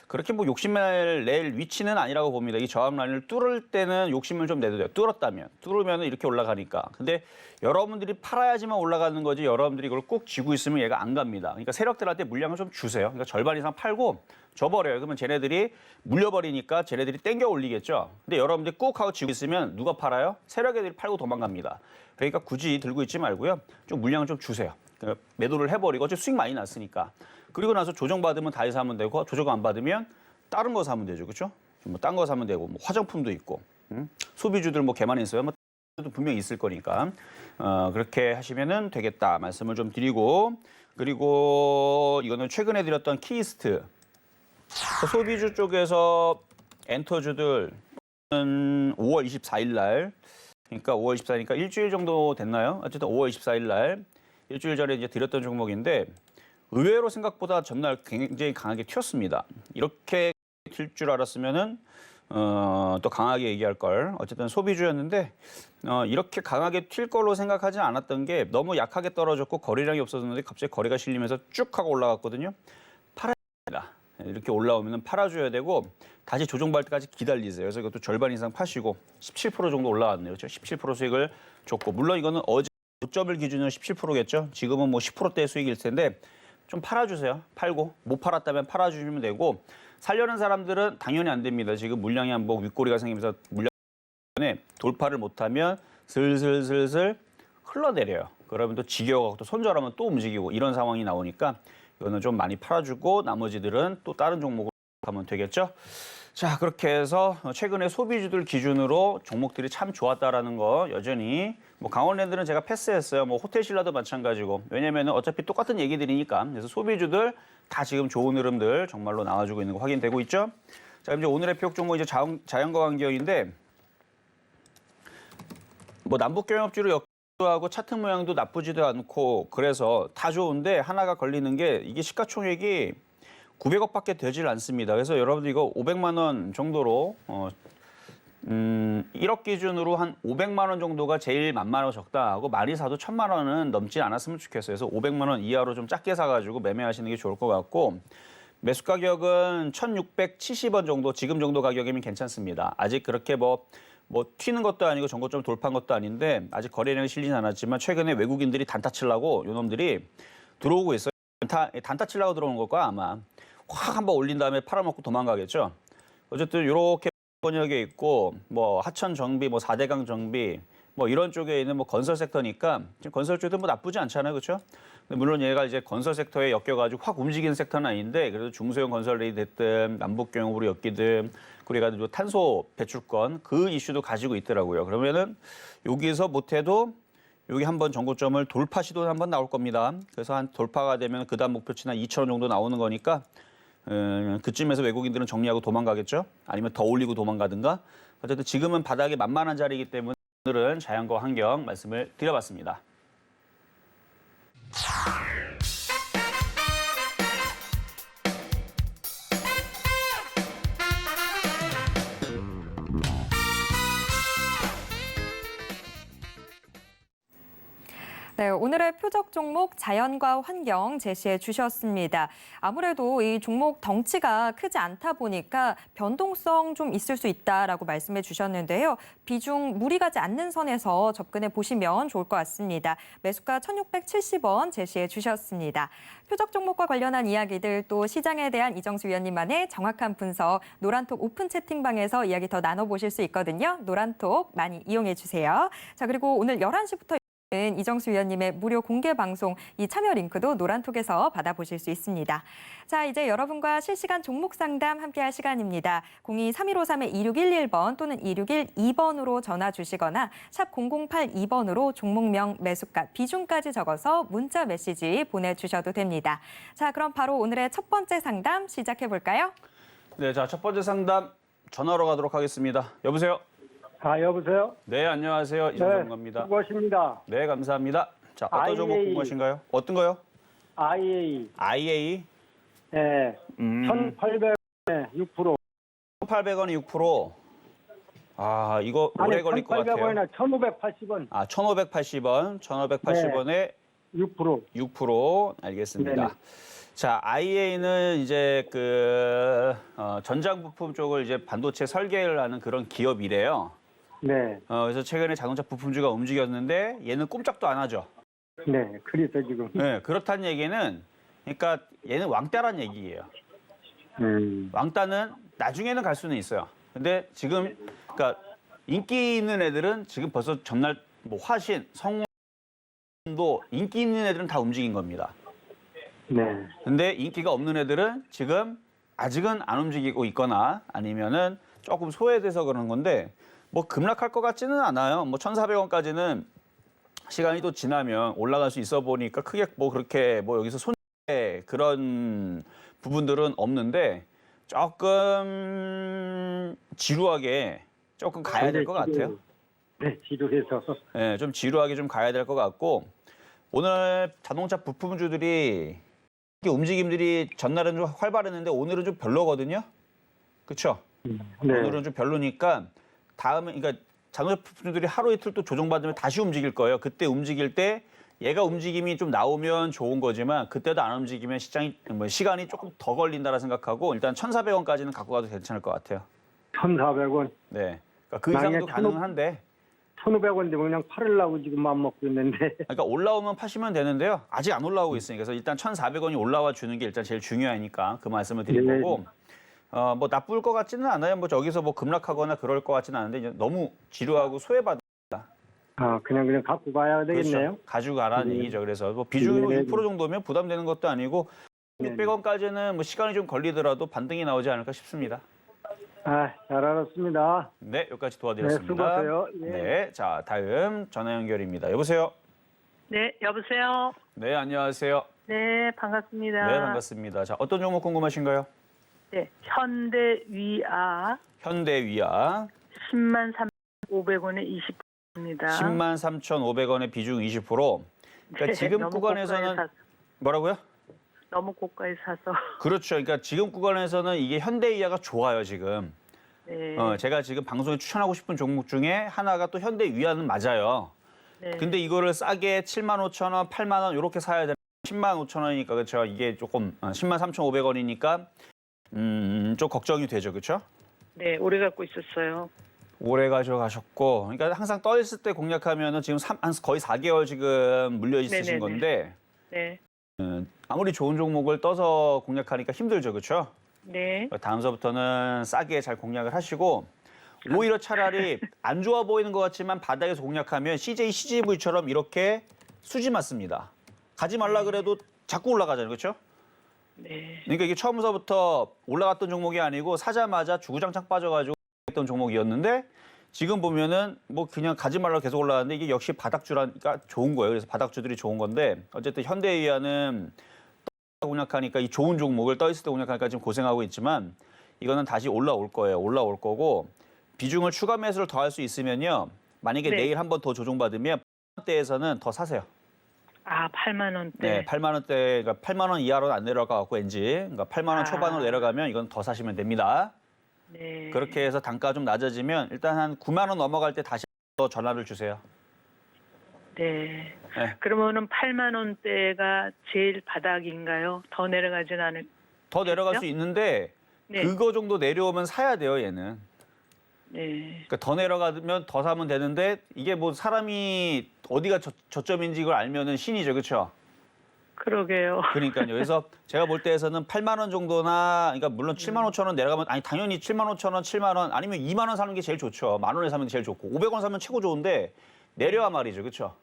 그렇게 뭐 욕심을 낼 위치는 아니라고 봅니다. 이 저항 라인을 뚫을 때는 욕심을 좀 내도 돼요. 뚫으면 이렇게 올라가니까. 근데 여러분들이 팔아야지만 올라가는 거지 여러분들이 이걸 꼭 쥐고 있으면 얘가 안 갑니다. 그러니까 세력들한테 물량을 좀 주세요. 그러니까 절반 이상 팔고 줘버려요. 그러면 쟤네들이 물려버리니까 쟤네들이 땡겨 올리겠죠. 근데 여러분들이 꾹 하고 쥐고 있으면 누가 팔아요? 세력 애들이 팔고 도망갑니다. 그러니까 굳이 들고 있지 말고요. 좀 물량을 좀 주세요. 그러니까 매도를 해버리고 어차피 수익 많이 났으니까. 그리고 나서 조정받으면 다시 사면 되고 조정 안 받으면 다른 거 사면 되죠. 그렇죠? 뭐 딴 거 사면 되고 뭐 화장품도 있고 소비주들 뭐 개만 있어요. 뭐 분명히 있을 거니까 그렇게 하시면은 되겠다 말씀을 좀 드리고 그리고 이거는 최근에 드렸던 키이스트 소비주 쪽에서 엔터주들은 5월 24일 날 그러니까 5월 24일이니까 일주일 정도 됐나요? 어쨌든 5월 24일 날 일주일 전에 이제 드렸던 종목인데 의외로 생각보다 전날 굉장히 강하게 튀었습니다. 이렇게 튈 줄 알았으면은 또 강하게 얘기할 걸. 어쨌든 소비주였는데 이렇게 강하게 튈 걸로 생각하지 않았던 게 너무 약하게 떨어졌고 거래량이 없어졌는데 갑자기 거래가 실리면서 쭉 하고 올라갔거든요. 팔아야 됩니다. 이렇게 올라오면 팔아줘야 되고 다시 조정받을 때까지 기다리세요. 그래서 이것도 절반 이상 파시고 17% 정도 올라왔네요. 그렇죠? 17% 수익을 줬고 물론 이거는 어제 고점을 기준으로 17%겠죠. 지금은 뭐 10%대 수익일 텐데 좀 팔아주세요. 팔고 못 팔았다면 팔아주시면 되고 살려는 사람들은 당연히 안 됩니다. 지금 물량이 한번 윗꼬리가 생기면서 물량에 돌파를 못하면 슬슬 흘러내려요. 그러면 또 지겨워서 또 손절하면 또 움직이고 이런 상황이 나오니까 이거는 좀 많이 팔아주고 나머지들은 또 다른 종목으로 가면 되겠죠. 자 그렇게 해서 최근에 소비주들 기준으로 종목들이 참 좋았다라는 거 여전히 뭐 강원랜드는 제가 패스했어요. 뭐 호텔신라도 마찬가지고 왜냐면은 어차피 똑같은 얘기들이니까 그래서 소비주들 다 지금 좋은 흐름들 정말로 나와주고 있는 거 확인되고 있죠. 자 이제 오늘의 표적 종목 이제 자연과 환경인데 뭐 남북경협지로 하고 차트 모양도 나쁘지도 않고 그래서 다 좋은데 하나가 걸리는 게 이게 시가총액이 900억밖에 되질 않습니다. 그래서 여러분들 이거 500만 원 정도로 1억 기준으로 한 500만 원 정도가 제일 만만하고 적당하고 많이 사도 1,000만 원은 넘지 않았으면 좋겠어요. 그래서 500만 원 이하로 좀 작게 사가지고 매매하시는 게 좋을 것 같고 매수 가격은 1,670원 정도 지금 정도 가격이면 괜찮습니다. 아직 그렇게 뭐 튀는 것도 아니고 전고점 돌파한 것도 아닌데 아직 거래량이 실리진 않았지만 최근에 외국인들이 단타 치려고 요놈들이 들어오고 있어요. 단타 치려고 들어오는 걸까 아마 확 한번 올린 다음에 팔아먹고 도망가겠죠. 어쨌든 이렇게 번역에 있고 뭐 하천 정비, 뭐 4대강 정비 뭐 이런 쪽에 있는 뭐 건설 섹터니까 지금 건설 쪽도 뭐 나쁘지 않잖아요, 그렇죠? 물론 얘가 이제 건설 섹터에 엮여가지고 확 움직이는 섹터는 아닌데 그래도 중소형 건설이 됐든 남북 경협으로 엮이든 그리고 얘가 탄소 배출권 그 이슈도 가지고 있더라고요. 그러면은 여기서 못해도 여기 한번 전고점을 돌파 시도는 한번 나올 겁니다. 그래서 한 돌파가 되면 그다음 목표치는 한 2,000원 정도 나오는 거니까 그쯤에서 외국인들은 정리하고 도망가겠죠. 아니면 더 올리고 도망가든가. 어쨌든 지금은 바닥이 만만한 자리이기 때문에 오늘은 자연과 환경 말씀을 드려봤습니다. 네, 오늘의 표적 종목 자연과 환경 제시해 주셨습니다. 아무래도 이 종목 덩치가 크지 않다 보니까 변동성 좀 있을 수 있다라고 말씀해 주셨는데요. 비중 무리 가지 않는 선에서 접근해 보시면 좋을 것 같습니다. 매수가 1,670원 제시해 주셨습니다. 표적 종목과 관련한 이야기들 또 시장에 대한 이정수 위원님만의 정확한 분석 노란톡 오픈 채팅방에서 이야기 더 나눠보실 수 있거든요. 노란톡 많이 이용해 주세요. 자, 그리고 오늘 11시부터 이정수 위원님의 무료 공개 방송 이 참여 링크도 노란톡에서 받아보실 수 있습니다. 자, 이제 여러분과 실시간 종목 상담 함께할 시간입니다. 02-3153-2611번 또는 2612번으로 전화 주시거나 샵 0082번으로 종목명, 매수가, 비중까지 적어서 문자 메시지 보내주셔도 됩니다. 자, 그럼 바로 오늘의 첫 번째 상담 시작해 볼까요? 네, 자, 첫 번째 상담 전화로 가도록 하겠습니다. 여보세요? 여보세요? 네, 안녕하세요. 이정입니다. 수고하십니다. 네, 감사합니다. 자, 어떤 종목 궁금하신가요? 어떤 거요? IA. IA? 네. 1,800원에 6%. 1,800원이 6%. 아, 이거 오래 걸릴 것 같아요. 1,800원이나 1,580원. 1,580원. 1,580원에 6%. 6%. 알겠습니다. 네네. 자, IA는 이제 전장 부품 쪽을 이제 반도체 설계를 하는 그런 기업이래요. 네. 그래서 최근에 자동차 부품주가 움직였는데 얘는 꼼짝도 안 하죠. 네. 그래서 지금. 네, 그렇다는 얘기는 그러니까 얘는 왕따란 얘기예요. 음. 왕따는 나중에는 갈 수는 있어요. 근데 지금 그러니까 인기 있는 애들은 지금 벌써 전날 뭐 화신, 성운도 인기 있는 애들은 다 움직인 겁니다. 네. 근데 인기가 없는 애들은 지금 아직은 안 움직이고 있거나 아니면은 조금 소외돼서 그러는 건데 뭐 급락할 것 같지는 않아요. 뭐 1,400원까지는 시간이 또 지나면 올라갈 수 있어 보니까 크게 뭐 그렇게 뭐 여기서 손해 그런 부분들은 없는데 조금 지루하게 조금 가야 될 것 같아요. 네, 지루해서. 네, 좀 지루하게 좀 가야 될 것 같고 오늘 자동차 부품주들이 움직임들이 전날은 좀 활발했는데 오늘은 좀 별로거든요. 그렇죠? 네. 오늘은 좀 별로니까 다음에 그러니까 자동차 부품들이 하루 이틀 또 조정받으면 다시 움직일 거예요. 그때 움직일 때 얘가 움직임이 좀 나오면 좋은 거지만 그때도 안 움직이면 시간이 조금 더 걸린다라 생각하고 일단 1,400원까지는 갖고 가도 괜찮을 것 같아요. 1,400원. 네. 그러니까 그 이상도 가능한데 1,500원인데 그냥 팔으려고 지금 마음 먹고 있는데. 그러니까 올라오면 파시면 되는데요. 아직 안 올라오고 있으니까 그래서 일단 1,400원이 올라와 주는 게 일단 제일 중요하니까 그 말씀을 드린 네. 거고 뭐 나쁠 것 같지는 않아요. 뭐 저기서 뭐 급락하거나 그럴 것 같지는 않은데 이제 너무 지루하고 소외받 그냥 갖고 가야 되겠네요. 그렇죠. 가지고 가라는 얘기죠. 그래서 뭐 비중이 네. 6% 정도면 부담되는 것도 아니고 네. 600원까지는 뭐 시간이 좀 걸리더라도 반등이 나오지 않을까 싶습니다. 잘 알았습니다. 네, 여기까지 네, 도와드렸습니다. 수고하세요. 예. 네, 자 다음 전화 연결입니다. 여보세요. 네, 여보세요. 네, 안녕하세요. 네, 반갑습니다. 네, 반갑습니다. 자 어떤 종목 궁금하신가요? 네, 현대위아 현대위아 103,500원에 20%입니다. 103,500원의 비중 20%. 그러니까 지금 너무 구간에서는 고가에 사서, 뭐라고요? 너무 고가에 사서. 그렇죠. 그러니까 지금 구간에서는 이게 현대위아가 좋아요, 지금. 네. 제가 지금 방송에 추천하고 싶은 종목 중에 하나가 또 현대위아는 맞아요. 네. 근데 이거를 싸게 75,000원, 8만 원 이렇게 사야 되는 105,000원이니까 그렇죠. 이게 조금 103,500원이니까 좀 걱정이 되죠. 그렇죠? 네, 오래 갖고 있었어요. 오래 가져가셨고 그러니까 항상 떠 있을 때 공략하면은 지금 거의 4개월 지금 물려 있으신 네네네. 건데 네. 아무리 좋은 종목을 떠서 공략하니까 힘들죠. 그렇죠? 네. 다음서부터는 싸게 잘 공략을 하시고 오히려 차라리 안 좋아 보이는 것 같지만 바닥에서 공략하면 CJ, CGV처럼 이렇게 수지 맞습니다. 가지 말라 그래도 자꾸 올라가잖아요. 그렇죠? 네. 그러니까 이게 처음서부터 올라갔던 종목이 아니고 사자마자 주구장창 빠져가지고 했던 종목이었는데 지금 보면은 뭐 그냥 가지 말라 계속 올라가는데 이게 역시 바닥주라니까 좋은 거예요. 그래서 바닥주들이 좋은 건데 어쨌든 현대위아는 공략하니까 이 좋은 종목을 떠 있을 때 공략하니까 지금 고생하고 있지만 이거는 다시 올라올 거예요. 올라올 거고 비중을 추가 매수를 더 할 수 있으면요. 만약에 네. 내일 한번 더 조정받으면 8만 원대에서는 더 사세요. 아, 8만 원대. 네, 8만 원대, 그러니까 8만 원 이하로는 안 내려갈 것 같고 엔지. 그러니까 8만 원 초반으로 내려가면 이건 더 사시면 됩니다. 네. 그렇게 해서 단가 좀 낮아지면 일단 한 9만 원 넘어갈 때 다시 더 전화를 주세요. 네. 네. 그러면은 8만 원대가 제일 바닥인가요? 더 내려가진 않을. 더 내려갈 그렇죠? 수 있는데 네. 그거 정도 내려오면 사야 돼요, 얘는. 네. 그러니까 더 내려가면 더 사면 되는데 이게 뭐 사람이 어디가 저점인지 이걸 알면은 신이죠, 그렇죠? 그러게요. 그러니까요. 그래서 제가 볼 때에서는 8만 원 정도나, 그러니까 물론 7만 5천 원 내려가면 아니 당연히 7만 5천 원, 7만 원 아니면 2만 원 사는 게 제일 좋죠. 만 원에 사면 제일 좋고 500원 사면 최고 좋은데 내려와 말이죠, 그렇죠?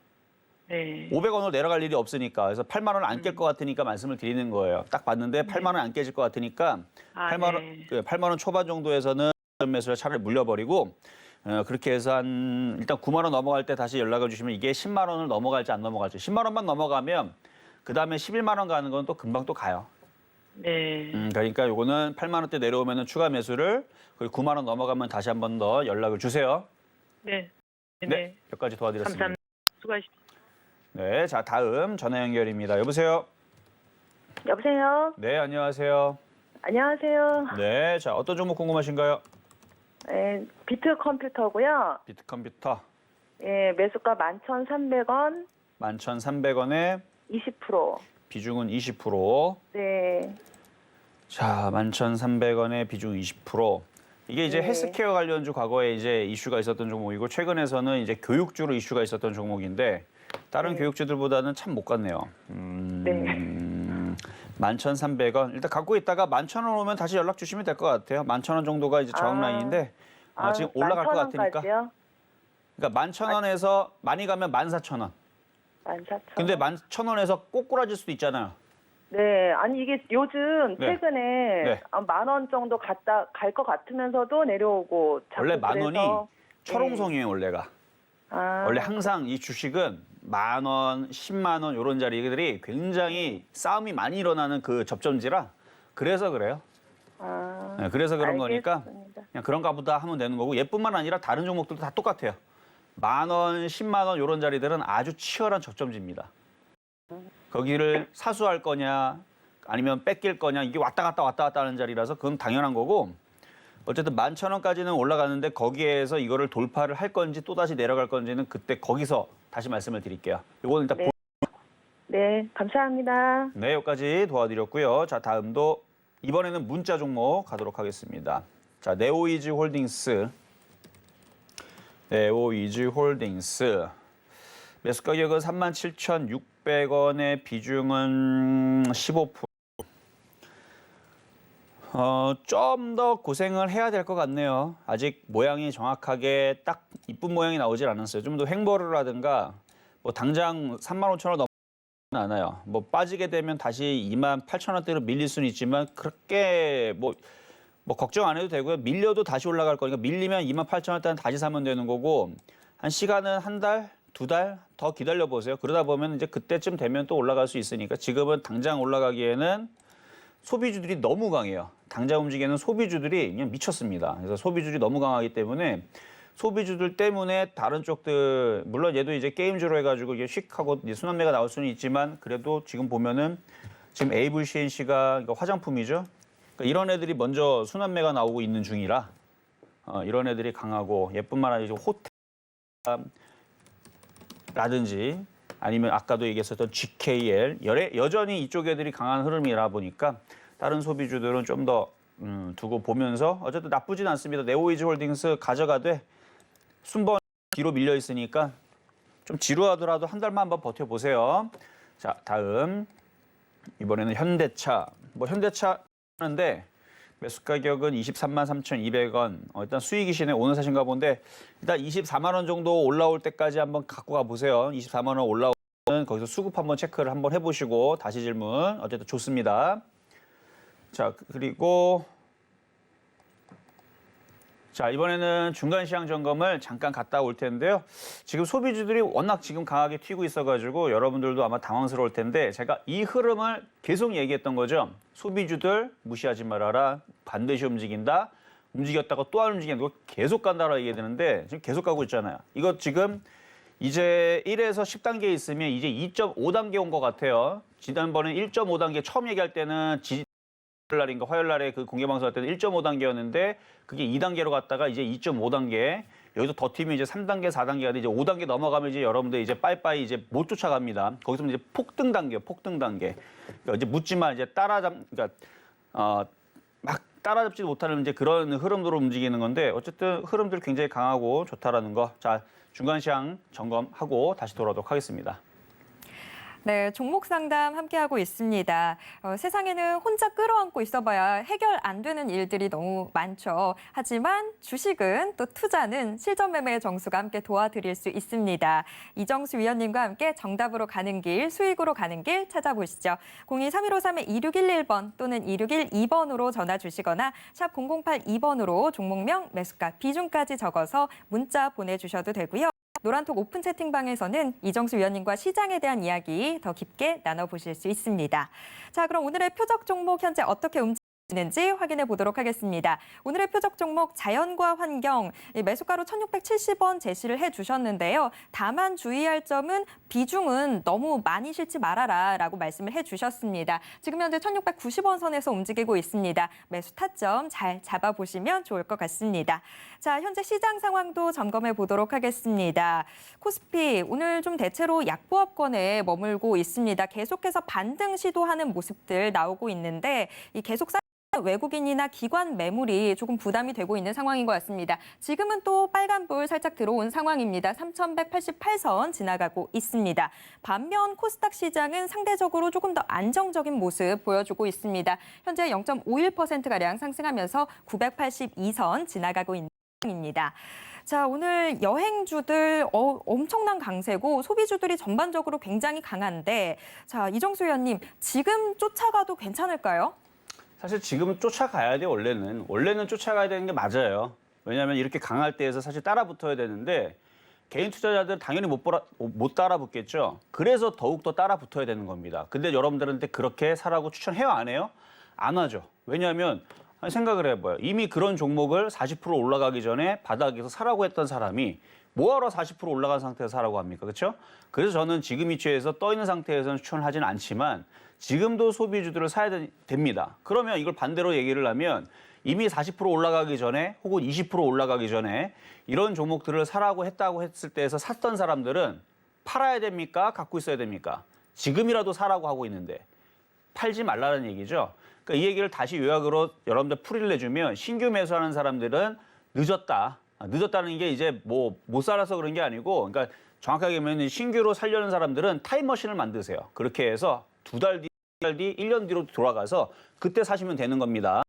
네. 500원으로 내려갈 일이 없으니까 그래서 8만 원 안 깰 것 같으니까 말씀을 드리는 거예요. 딱 봤는데 8만 원 안 깨질 것 같으니까 아, 8만 원, 네. 8만 원 초반 정도에서는 매수를 차라리 물려버리고 그렇게 해서 한 일단 9만 원 넘어갈 때 다시 연락을 주시면 이게 10만 원을 넘어갈지 안 넘어갈지 10만 원만 넘어가면 그 다음에 11만 원 가는 건 또 금방 또 가요. 네. 그러니까 요거는 8만 원대 내려오면은 추가 매수를 그리고 9만 원 넘어가면 다시 한 번 더 연락을 주세요. 네. 네. 네, 몇 가지 도와드렸습니다. 감사합니다. 수고하십시오. 네, 자 다음 전화 연결입니다. 여보세요. 여보세요? 네, 안녕하세요. 안녕하세요. 네, 자 어떤 종목 궁금하신가요? 예, 비트 컴퓨터고요. 비트컴퓨터 예, 매수가 11,300원, 11,300원에 20%. 비중은 20%. 네. 자, 11,300원에 비중 20%. 이게 이제 네. 헬스케어 관련주 과거에 이제 이슈가 있었던 종목이고 최근에서는 이제 교육주로 이슈가 있었던 종목인데 다른 네. 교육주들보다는 참 못 갔네요. 네. 11,300원. 일단 갖고 있다가 11,000원 오면 다시 연락 주시면 될 것 같아요. 11,000원 정도가 이제 저항 라인인데 지금 올라갈 것 같으니까. 11,000원까지요? 그러니까 11,000원에서 많이 가면 14,000원. 14,000원. 근데 11,000원에서 꼬꾸라질 수도 있잖아요. 네. 아니, 이게 요즘 네. 최근에 네. 만 원 정도 갈 것 같으면서도 내려오고. 자꾸 원래 만 원이 그래서- 철옹성이에요, 원래가. 아, 원래 항상 이 주식은 10,000원, 10만 원 이런 자리들이 굉장히 싸움이 많이 일어나는 그 접점지라 그래서 그래요. 아, 네, 그래서 그런 거니까 알겠습니다. 그냥 그런가 보다 하면 되는 거고 얘뿐만 아니라 다른 종목들도 다 똑같아요. 10,000원, 10만 원 이런 자리들은 아주 치열한 저점지입니다. 거기를 사수할 거냐 아니면 뺏길 거냐 이게 왔다 갔다 하는 자리라서 그건 당연한 거고 어쨌든 11,000원까지는 올라가는데 거기에서 이거를 돌파를 할 건지 또다시 내려갈 건지는 그때 거기서 다시 말씀을 드릴게요. 이거는 일단 네. 네, 감사합니다. 네, 여기까지 도와드렸고요. 자, 다음도 이번에는 문자 종목 가도록 하겠습니다. 자, 네오이즈 홀딩스. 네오이즈 홀딩스. 매수 가격은 37,600원의 비중은 15%. 좀 더 고생을 해야 될 것 같네요. 아직 모양이 정확하게 딱 이쁜 모양이 나오질 않았어요. 좀 더 횡보를 하든가 뭐 당장 35,000원 넘지는 않아요. 뭐 빠지게 되면 다시 28,000원대로 밀릴 수는 있지만 그렇게 뭐 걱정 안 해도 되고요. 밀려도 다시 올라갈 거니까 밀리면 28,000원대는 다시 사면 되는 거고 한 시간은 한 달, 두 달 더 기다려 보세요. 그러다 보면 이제 그때쯤 되면 또 올라갈 수 있으니까 지금은 당장 올라가기에는 소비주들이 너무 강해요. 당장 움직이는 소비주들이 그냥 미쳤습니다. 그래서 소비주들이 너무 강하기 때문에 소비주들 때문에 다른 쪽들 물론 얘도 이제 게임주로 해가지고 이게 씩하고 이제 순환매가 나올 수는 있지만 그래도 지금 보면은 지금 에이블 CNC가 화장품이죠. 그러니까 이런 애들이 먼저 순환매가 나오고 있는 중이라 이런 애들이 강하고 얘뿐만 아니라 호텔라든지 아니면 아까도 얘기했었던 GKL 여전히 이쪽 애들이 강한 흐름이라 보니까 다른 소비주들은 좀 더 두고 보면서 어쨌든 나쁘진 않습니다. 네오이즈 홀딩스 가져가되 순번 뒤로 밀려 있으니까 좀 지루하더라도 한 달만 한번 버텨보세요. 자, 다음 이번에는 현대차. 뭐 현대차 하는데 매수 가격은 23만 3,200원. 일단 수익이 시네 오늘 사신가 본데 일단 24만 원 정도 올라올 때까지 한번 갖고 가 보세요. 24만 원 올라오면 거기서 수급 한번 체크를 한번 해보시고 다시 질문. 어쨌든 좋습니다. 자, 그리고 자, 이번에는 중간시장 점검을 잠깐 갔다 올 텐데요. 지금 소비주들이 워낙 지금 강하게 튀고 있어가지고 여러분들도 아마 당황스러울 텐데 제가 이 흐름을 계속 얘기했던 거죠. 소비주들 무시하지 말아라. 반드시 움직인다. 움직였다가 또 안 움직인다. 계속 간다라고 얘기되는데 지금 계속 가고 있잖아요. 이거 지금 이제 1에서 10단계 있으면 이제 2.5단계 온 것 같아요. 지난번에 1.5단계 처음 얘기할 때는 날인가 화요일 날에 그 공개방송 할 때는 1.5단계였는데 그게 2단계로 갔다가 이제 2.5단계 여기서 더 튀면 이제 3단계, 4단계가 돼 이제 5단계 넘어가면 이제 여러분들 이제 빠이빠이 이제 못 쫓아갑니다. 거기서 이제 폭등 단계요, 폭등 단계. 그러니까 이제 묻지만 이제 그러니까 막 따라잡지 못하는 이제 그런 흐름으로 움직이는 건데 어쨌든 흐름들 굉장히 강하고 좋다라는 거. 자, 중간시장 점검하고 다시 돌아오도록 하겠습니다. 네, 종목 상담 함께하고 있습니다. 세상에는 혼자 끌어안고 있어봐야 해결 안 되는 일들이 너무 많죠. 하지만 주식은 또 투자는 실전 매매의 정수가 함께 도와드릴 수 있습니다. 이정수 위원님과 함께 정답으로 가는 길, 수익으로 가는 길 찾아보시죠. 02-3153-2611번 또는 2612번으로 전화 주시거나 샵 0082번으로 종목명, 매수가, 비중까지 적어서 문자 보내주셔도 되고요. 노란톡 오픈 채팅방에서는 이정수 위원님과 시장에 대한 이야기 더 깊게 나눠보실 수 있습니다. 자, 그럼 오늘의 표적 종목 현재 어떻게 움직이는지 확인해 보도록 하겠습니다. 오늘의 표적 종목 자연과 환경, 매수가로 1,670원 제시를 해주셨는데요. 다만 주의할 점은 비중은 너무 많이 실지 말아라라고 말씀을 해주셨습니다. 지금 현재 1,690원 선에서 움직이고 있습니다. 매수 타점 잘 잡아보시면 좋을 것 같습니다. 자, 현재 시장 상황도 점검해 보도록 하겠습니다. 코스피 오늘 좀 대체로 약보합권에 머물고 있습니다. 계속해서 반등 시도하는 모습들 나오고 있는데 이 계속 외국인이나 기관 매물이 조금 부담이 되고 있는 상황인 것 같습니다. 지금은 또 빨간불 살짝 들어온 상황입니다. 3,188선 지나가고 있습니다. 반면 코스닥 시장은 상대적으로 조금 더 안정적인 모습 보여주고 있습니다. 현재 0.51%가량 상승하면서 982선 지나가고 있는 상황입니다. 자, 오늘 여행주들 엄청난 강세고 소비주들이 전반적으로 굉장히 강한데 자, 이정수 위원님 지금 쫓아가도 괜찮을까요? 사실 지금은 쫓아가야 돼, 원래는 쫓아가야 되는 게 맞아요. 왜냐하면 이렇게 강할 때에서 사실 따라 붙어야 되는데 개인 투자자들은 당연히 못 따라 붙겠죠. 그래서 더욱더 따라 붙어야 되는 겁니다. 근데 여러분들한테 그렇게 사라고 추천해요, 안 해요? 안 하죠. 왜냐하면 생각을 해봐요. 이미 그런 종목을 40% 올라가기 전에 바닥에서 사라고 했던 사람이 뭐하러 40% 올라간 상태에서 사라고 합니까? 그렇죠? 그래서 저는 지금 위치에서 떠 있는 상태에서는 추천을 하진 않지만 지금도 소비주들을 사야 됩니다. 그러면 이걸 반대로 얘기를 하면 이미 40% 올라가기 전에 혹은 20% 올라가기 전에 이런 종목들을 사라고 했다고 했을 때에서 샀던 사람들은 팔아야 됩니까? 갖고 있어야 됩니까? 지금이라도 사라고 하고 있는데 팔지 말라는 얘기죠. 그러니까 이 얘기를 다시 요약으로 여러분들 풀이를 내주면 신규 매수하는 사람들은 늦었다. 늦었다는 게 이제 뭐 못 살아서 그런 게 아니고 그러니까 정확하게 보면 신규로 살려는 사람들은 타임머신을 만드세요. 그렇게 해서 2달 뒤, 1년 뒤로 돌아가서 그때 사시면 되는 겁니다.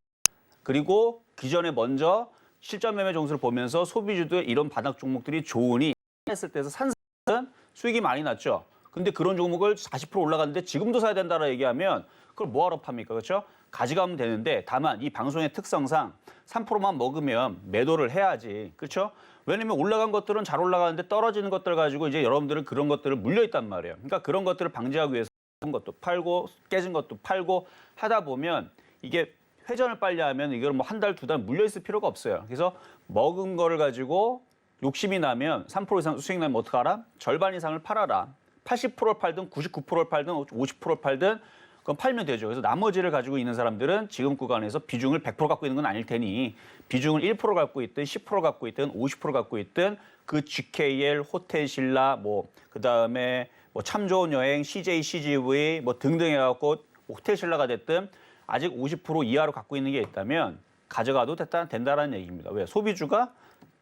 그리고 기존에 먼저 실전 매매 정수를 보면서 소비주들 이런 바닥 종목들이 좋으니 했을 때에서 산 사람은 수익이 많이 났죠. 근데 그런 종목을 40% 올라갔는데 지금도 사야 된다라고 얘기하면 그걸 뭐하러 팝니까? 그렇죠? 가져가면 되는데 다만 이 방송의 특성상 3%만 먹으면 매도를 해야지. 그렇죠? 왜냐면 올라간 것들은 잘 올라가는데 떨어지는 것들 가지고 이제 여러분들은 그런 것들을 물려있단 말이에요. 그러니까 그런 것들을 방지하기 위해서 것도 팔고 깨진 것도 팔고 하다 보면 이게 회전을 빨리 하면 이걸 뭐 한 달, 2달 물려있을 필요가 없어요. 그래서 먹은 거를 가지고 욕심이 나면 3% 이상 수익 나면 어떡하라? 절반 이상을 팔아라. 80%를 팔든 99%를 팔든 50%를 팔든 그건 팔면 되죠. 그래서 나머지를 가지고 있는 사람들은 지금 구간에서 비중을 100% 갖고 있는 건 아닐 테니 비중을 1% 갖고 있든 10% 갖고 있든 50% 갖고 있든 그 GKL, 호텔신라, 뭐 그다음에 뭐 참 좋은 여행, CJ, CGV 뭐 등등 해갖고 호텔신라가 됐든 아직 50% 이하로 갖고 있는 게 있다면 가져가도 된다라는 얘기입니다. 왜? 소비주가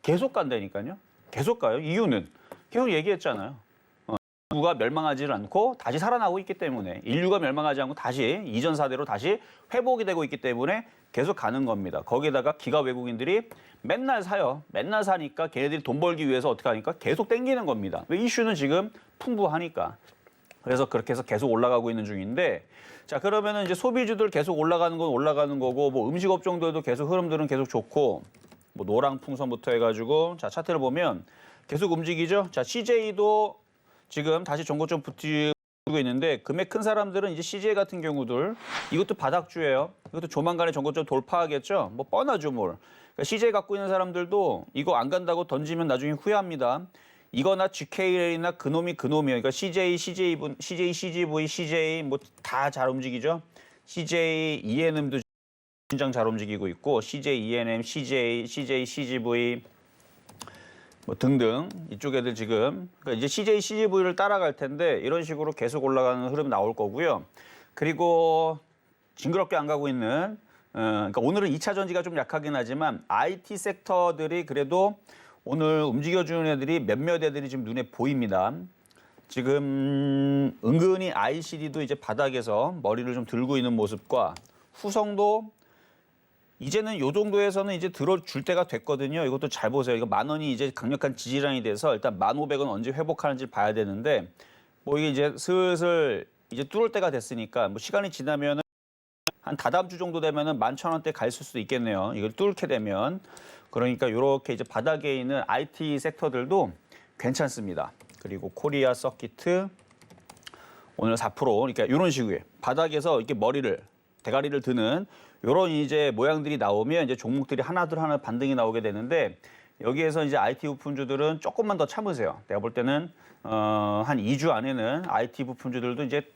계속 간다니까요. 계속 가요. 이유는 계속 얘기했잖아요. 인류가 멸망하지 않고 다시 살아나고 있기 때문에 인류가 멸망하지 않고 다시 이전 사대로 다시 회복이 되고 있기 때문에 계속 가는 겁니다. 거기에다가 기가 외국인들이 맨날 사요. 맨날 사니까 걔네들이 돈 벌기 위해서 어떻게 하니까 계속 땡기는 겁니다. 왜 이슈는 지금 풍부하니까. 그래서 그렇게 해서 계속 올라가고 있는 중인데 자 그러면은 이제 소비주들 계속 올라가는 건 올라가는 거고 뭐 음식업종들도 계속 흐름들은 계속 좋고 뭐 노랑풍선부터 해가지고 자 차트를 보면 계속 움직이죠. 자 CJ도 지금 다시 전고점 붙이고 있는데 금액 큰 사람들은 이제 CJ 같은 경우들 이것도 바닥주예요. 이것도 조만간에 전고점 돌파하겠죠. 뭐 뻔하죠 뭘. 그러니까 CJ 갖고 있는 사람들도 이거 안 간다고 던지면 나중에 후회합니다. 이거나 GKL이나 그놈이에요. 그러니까 CJ, CGV, CJ 뭐 다 잘 움직이죠. CJ, ENM도 굉장히 잘 움직이고 있고 CJ, ENM, CJ, CGV 뭐 등등 이쪽 애들 지금 그러니까 이제 CJ, CGV를 따라갈 텐데 이런 식으로 계속 올라가는 흐름 나올 거고요. 그리고 징그럽게 안 가고 있는 그러니까 오늘은 2차 전지가 좀 약하긴 하지만 IT 섹터들이 그래도 오늘 움직여주는 애들이 몇몇 애들이 지금 눈에 보입니다. 지금 은근히 ICD도 이제 바닥에서 머리를 좀 들고 있는 모습과 후성도 이제는 요 정도에서는 이제 들어줄 때가 됐거든요. 이것도 잘 보세요. 이거 10,000원이 이제 강력한 지지라인이 돼서 일단 1,500원 언제 회복하는지 봐야 되는데 뭐 이게 이제 슬슬 이제 뚫을 때가 됐으니까 뭐 시간이 지나면은 한 다다음 주 정도 되면은 11,000원대 갈 수도 있겠네요. 이걸 뚫게 되면. 그러니까 이렇게 이제 바닥에 있는 IT 섹터들도 괜찮습니다. 그리고 코리아 서키트 오늘 4% 그러니까 이런 식의 바닥에서 이렇게 대가리를 드는 이런 이제 모양들이 나오면 이제 종목들이 하나둘 하나 반등이 나오게 되는데 여기에서 이제 IT 부품주들은 조금만 더 참으세요. 내가 볼 때는 한 2주 안에는 IT 부품주들도 이제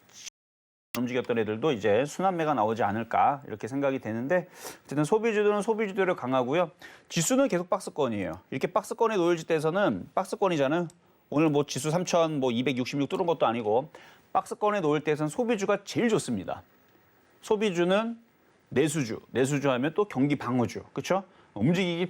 움직였던 애들도 이제 순환매가 나오지 않을까 이렇게 생각이 되는데 어쨌든 소비주들은 소비주대로 강하고요. 지수는 계속 박스권이에요. 이렇게 박스권에 놓일 때에서는 박스권이잖아요. 오늘 뭐 지수 3,266 뚫은 것도 아니고 박스권에 놓일 때에서는 소비주가 제일 좋습니다. 소비주는 내수주 하면 또 경기 방어주, 그렇죠? 움직이기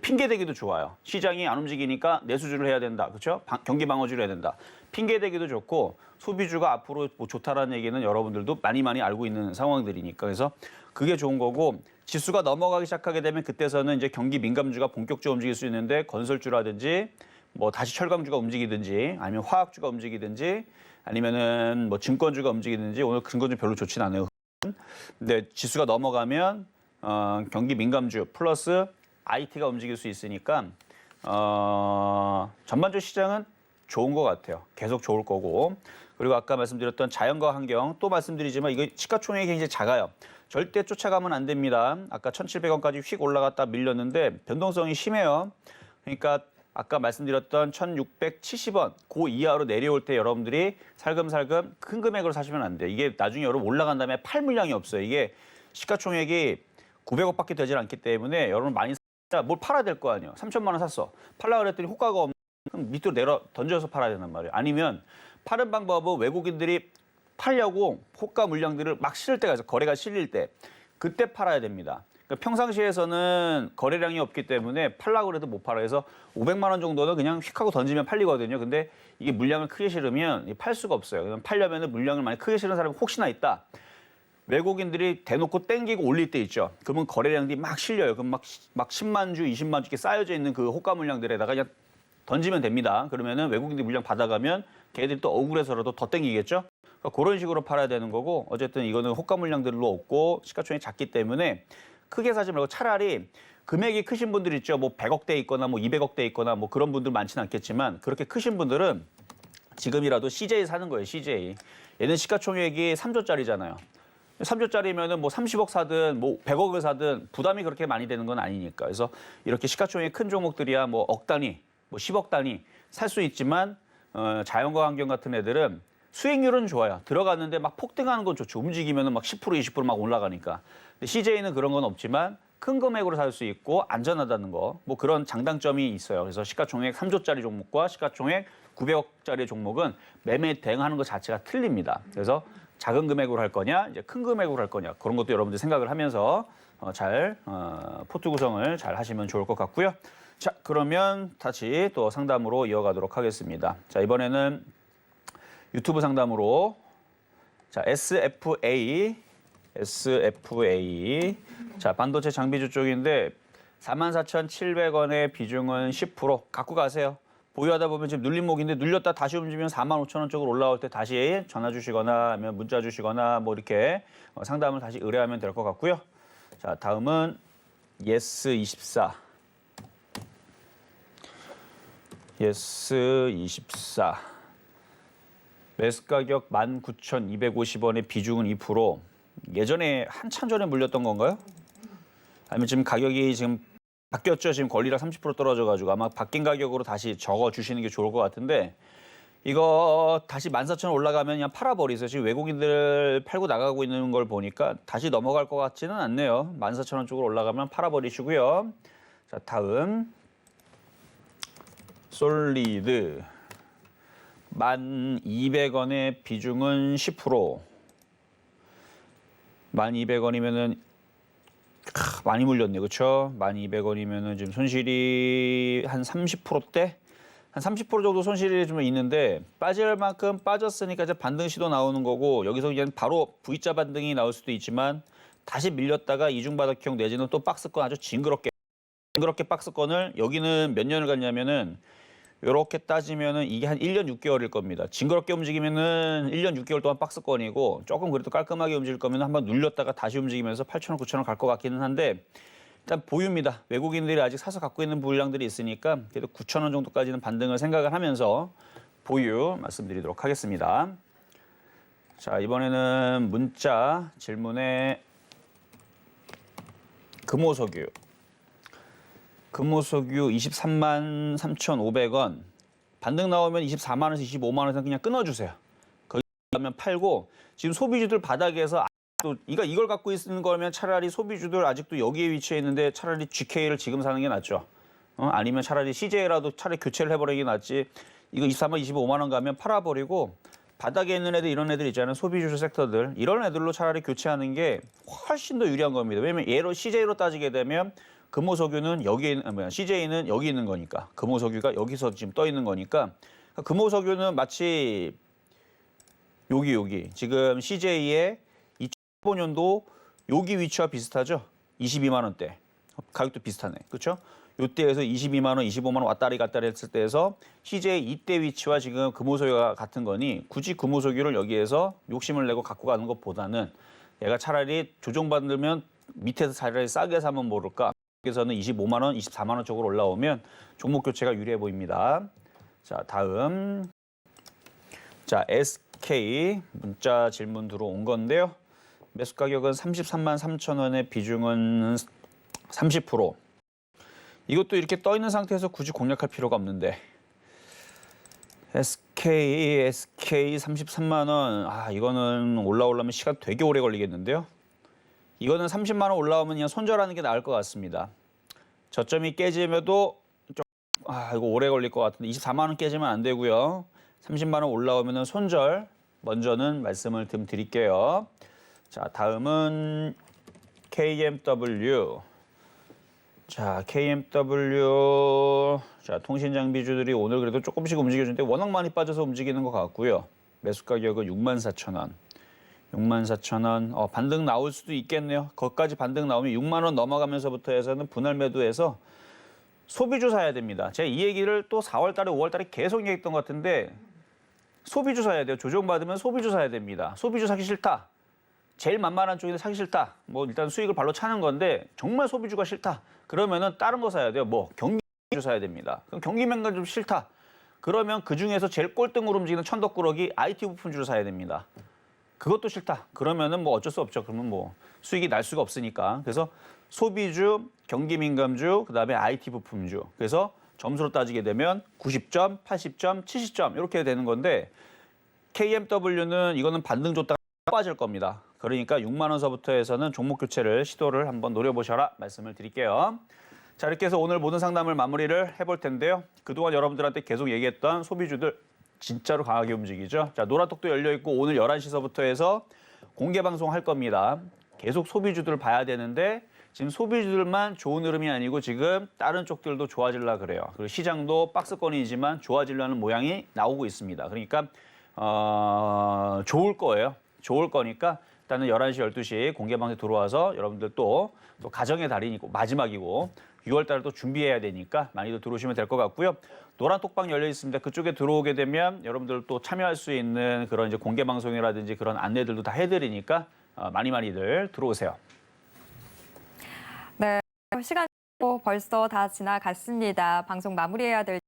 핑계 대기도 좋아요. 시장이 안 움직이니까 내수주를 해야 된다, 그렇죠? 경기 방어주를 해야 된다. 핑계 대기도 좋고 소비주가 앞으로 뭐 좋다라는 얘기는 여러분들도 많이 알고 있는 상황들이니까 그래서 그게 좋은 거고 지수가 넘어가기 시작하게 되면 그때서는 이제 경기 민감주가 본격적으로 움직일 수 있는데 건설주라든지 뭐 다시 철강주가 움직이든지 아니면 화학주가 움직이든지 아니면은 뭐 증권주가 움직이든지 오늘 증권주 별로 좋진 않아요. 근데 지수가 넘어가면 경기 민감주 플러스 IT가 움직일 수 있으니까 전반적 시장은 좋은 것 같아요. 계속 좋을 거고 그리고 아까 말씀드렸던 자연과 환경 또 말씀드리지만 이거 시가총액이 굉장히 작아요. 절대 쫓아가면 안 됩니다. 아까 1,700원까지 휙 올라갔다 밀렸는데 변동성이 심해요. 그러니까 아까 말씀드렸던 1,670원 그 이하로 내려올 때 여러분들이 살금살금 큰 금액으로 사시면 안 돼요. 이게 나중에 여러분 올라간 다음에 팔 물량이 없어요. 이게 시가총액이 900억밖에 되질 않기 때문에 여러분 많이 뭘 팔아야 될 거 아니에요. 3,000만 원 샀어. 팔려고 그랬더니 호가가 없는 그럼 밑으로 내려 던져서 팔아야 된단 말이에요. 아니면 파는 방법은 외국인들이 팔려고 호가 물량들을 막 실을 때가 있어요. 거래가 실릴 때. 그때 팔아야 됩니다. 그러니까 평상시에서는 거래량이 없기 때문에 팔려고 해도 못 팔아요. 그래서 500만 원 정도는 그냥 휙 하고 던지면 팔리거든요. 근데 이게 물량을 크게 실으면 팔 수가 없어요. 팔려면 물량을 많이 크게 실은 사람이 혹시나 있다. 외국인들이 대놓고 땡기고 올릴 때 있죠. 그러면 거래량들이 막 실려요. 그럼 막 10만 주, 20만 주 이렇게 쌓여져 있는 그 호가 물량들에다가 그냥 던지면 됩니다. 그러면은 외국인들이 물량 받아가면 걔들이 또 억울해서라도 더 땡기겠죠. 그러니까 그런 식으로 팔아야 되는 거고 어쨌든 이거는 호가 물량들로 없고 시가총액이 작기 때문에 크게 사지 말고 차라리 금액이 크신 분들 있죠. 뭐 100억대 있거나 뭐 200억대 있거나 뭐 그런 분들 많지는 않겠지만 그렇게 크신 분들은 지금이라도 CJ 사는 거예요. CJ. 얘는 시가총액이 3조짜리잖아요. 3조짜리면은 뭐 30억 사든 뭐 100억을 사든 부담이 그렇게 많이 되는 건 아니니까. 그래서 이렇게 시가총액 큰 종목들이야 뭐 억 단위, 뭐 10억 단위 살 수 있지만 자연과 환경 같은 애들은 수익률은 좋아요. 들어갔는데 막 폭등하는 건 좋죠. 움직이면은 막 10% 20% 막 올라가니까. 근데 CJ는 그런 건 없지만 큰 금액으로 살 수 있고 안전하다는 거. 뭐 그런 장단점이 있어요. 그래서 시가총액 3조짜리 종목과 시가총액 900억짜리 종목은 매매 대응하는 것 자체가 틀립니다. 그래서 작은 금액으로 할 거냐, 이제 큰 금액으로 할 거냐 그런 것도 여러분들 생각을 하면서 잘 포트 구성을 잘 하시면 좋을 것 같고요. 자, 그러면 다시 또 상담으로 이어가도록 하겠습니다. 자, 이번에는 유튜브 상담으로 자 SFA SFA. 자, 반도체 장비주 쪽인데 44,700원의 비중은 10% 갖고 가세요. 보유하다 보면 지금 눌림목인데 눌렸다 다시 움직이면 45,000원 쪽으로 올라올 때 다시 전화 주시거나 아니면 문자 주시거나 뭐 이렇게 상담을 다시 의뢰하면 될 것 같고요. 자, 다음은 예스24. 예스24. 매수 가격 19,250원의 비중은 2%. 예전에 한참 전에 물렸던 건가요? 아니면 지금 가격이 지금 바뀌었죠. 지금 권리락 30% 떨어져가지고 아마 바뀐 가격으로 다시 적어주시는 게 좋을 것 같은데 이거 다시 14,000원 올라가면 그냥 팔아버리세요. 지금 외국인들 팔고 나가고 있는 걸 보니까 다시 넘어갈 것 같지는 않네요. 14,000원 쪽으로 올라가면 팔아버리시고요. 자, 다음 솔리드 1,200원의 비중은 10%. 1,200원이면은 많이 물렸네, 그렇죠? 1,200원이면은 지금 손실이 한 30%대, 한 30% 정도 손실이 좀 있는데 빠질 만큼 빠졌으니까 이제 반등 시도 나오는 거고 여기서 그냥 바로 V자 반등이 나올 수도 있지만 다시 밀렸다가 이중바닥형 내지는 또 박스권 아주 징그럽게 박스권을 여기는 몇 년을 갔냐면은. 이렇게 따지면은 이게 한 1년 6개월일 겁니다. 징그럽게 움직이면은 1년 6개월 동안 박스권이고 조금 그래도 깔끔하게 움직일 거면 한번 눌렸다가 다시 움직이면서 8,000원, 9,000원 갈 것 같기는 한데 일단 보유입니다. 외국인들이 아직 사서 갖고 있는 물량들이 있으니까 그래도 9,000원 정도까지는 반등을 생각을 하면서 보유 말씀드리도록 하겠습니다. 자, 이번에는 문자 질문에 금호석유. 금호석유 23만 3,500원. 반등 나오면 24만 원에서 25만 원에서 그냥 끊어주세요. 거기 가면 팔고 지금 소비주들 바닥에서 또 이걸 갖고 있는 거면 차라리 소비주들 아직도 여기에 위치해 있는데 차라리 GK를 지금 사는 게 낫죠. 아니면 차라리 CJ라도 차라리 교체를 해버리는 게 낫지. 이거 23만 25만 원 가면 팔아버리고 바닥에 있는 애들 이런 애들 있잖아요. 소비주 섹터들 이런 애들로 차라리 교체하는 게 훨씬 더 유리한 겁니다. 왜냐면 얘로 CJ로 따지게 되면 금호석유는 여기에 있는, CJ는 여기 있는 거니까 금호석유가 여기서 지금 떠 있는 거니까 금호석유는 마치 여기 지금 CJ의 2015년도 여기 위치와 비슷하죠. 22만 원대 가격도 비슷하네, 그렇죠? 이때에서 22만 원, 25만 원 왔다리 갔다리 했을 때에서 CJ 이때 위치와 지금 금호석유가 같은 거니 굳이 금호석유를 여기에서 욕심을 내고 갖고 가는 것보다는 얘가 차라리 조정받으면 밑에서 차라리 싸게 사면 모를까. 에서는 25만 원, 24만 원 쪽으로 올라오면 종목 교체가 유리해 보입니다. 자, 다음. 자, SK 문자 질문 들어온 건데요. 매수 가격은 33만 3천 원의 비중은 30%. 이것도 이렇게 떠 있는 상태에서 굳이 공략할 필요가 없는데. SK 33만 원. 아, 이거는 올라오려면 시간 되게 오래 걸리겠는데요. 이거는 30만 원 올라오면 그냥 손절하는 게 나을 것 같습니다. 저점이 깨지면도 이거 오래 걸릴 것 같은데 24만 원 깨지면 안 되고요. 30만 원 올라오면은 손절 먼저는 말씀을 좀 드릴게요. 자, 다음은 KMW. 자, KMW. 자, 통신 장비주들이 오늘 그래도 조금씩 움직여주는데 워낙 많이 빠져서 움직이는 것 같고요. 매수 가격은 64,000원. 64,000원. 반등 나올 수도 있겠네요. 거기까지 반등 나오면 6만 원 넘어가면서부터 해서는 분할 매도해서 소비주 사야 됩니다. 제가 이 얘기를 또 4월 달에 5월 달에 계속 얘기했던 것 같은데 소비주 사야 돼요. 조정받으면 소비주 사야 됩니다. 소비주 사기 싫다. 제일 만만한 쪽인데 사기 싫다. 뭐 일단 수익을 발로 차는 건데 정말 소비주가 싫다. 그러면은 다른 거 사야 돼요. 뭐 경기주 사야 됩니다. 그럼 경기면간 좀 싫다. 그러면 그중에서 제일 꼴등으로 움직이는 천덕꾸러기 IT 부품주를 사야 됩니다. 그것도 싫다. 그러면은 뭐 어쩔 수 없죠. 그러면 뭐 수익이 날 수가 없으니까. 그래서 소비주, 경기민감주, 그다음에 IT 부품주. 그래서 점수로 따지게 되면 90점, 80점, 70점 이렇게 되는 건데 KMW는 이거는 반등 줬다가 빠질 겁니다. 그러니까 6만 원서부터 해서는 종목 교체를 시도를 한번 노려보셔라 말씀을 드릴게요. 자, 이렇게 해서 오늘 모든 상담을 마무리를 해볼 텐데요. 그동안 여러분들한테 계속 얘기했던 소비주들 진짜로 강하게 움직이죠. 자, 노란톡도 열려있고 오늘 11시서부터 해서 공개 방송할 겁니다. 계속 소비주들 봐야 되는데 지금 소비주들만 좋은 흐름이 아니고 지금 다른 쪽들도 좋아지려고 그래요. 그리고 시장도 박스권이지만 좋아지려는 모양이 나오고 있습니다. 그러니까 좋을 거예요. 좋을 거니까 일단은 11시, 12시 공개방송 들어와서 여러분들 또 가정의 달이고 마지막이고 6월 달에 또 준비해야 되니까 많이들 들어오시면 될 것 같고요. 노란 톡방 열려 있습니다. 그쪽에 들어오게 되면 여러분들 또 참여할 수 있는 그런 이제 공개 방송이라든지 그런 안내들도 다 해드리니까 많이들 들어오세요. 네, 시간이 벌써 다 지나갔습니다. 방송 마무리해야 될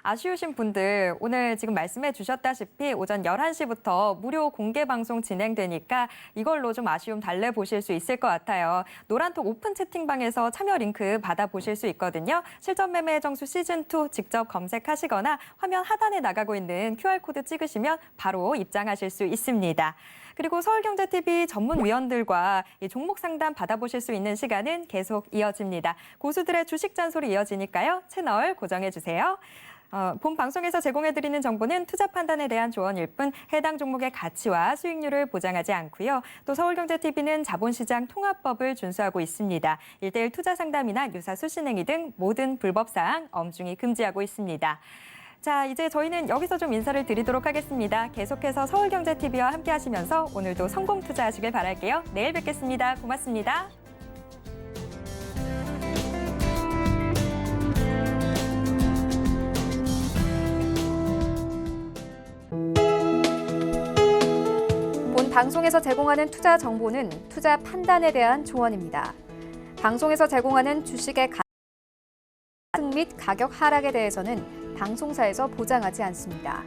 아쉬우신 분들 오늘 지금 말씀해 주셨다시피 오전 11시부터 무료 공개 방송 진행되니까 이걸로 좀 아쉬움 달래보실 수 있을 것 같아요. 노란톡 오픈 채팅방에서 참여 링크 받아보실 수 있거든요. 실전 매매 정수 시즌2 직접 검색하시거나 화면 하단에 나가고 있는 QR코드 찍으시면 바로 입장하실 수 있습니다. 그리고 서울경제TV 전문위원들과 이 종목 상담 받아보실 수 있는 시간은 계속 이어집니다. 고수들의 주식 잔소리 이어지니까요. 채널 고정해 주세요. 본 방송에서 제공해드리는 정보는 투자 판단에 대한 조언일 뿐 해당 종목의 가치와 수익률을 보장하지 않고요. 또 서울경제TV는 자본시장 통합법을 준수하고 있습니다. 1:1 투자 상담이나 유사 수신 행위 등 모든 불법 사항 엄중히 금지하고 있습니다. 자, 이제 저희는 여기서 좀 인사를 드리도록 하겠습니다. 계속해서 서울경제TV와 함께 하시면서 오늘도 성공 투자하시길 바랄게요. 내일 뵙겠습니다. 고맙습니다. 본 방송에서 제공하는 투자 정보는 투자 판단에 대한 조언입니다. 방송에서 제공하는 주식의 상승 및 가격 하락에 대해서는 방송사에서 보장하지 않습니다.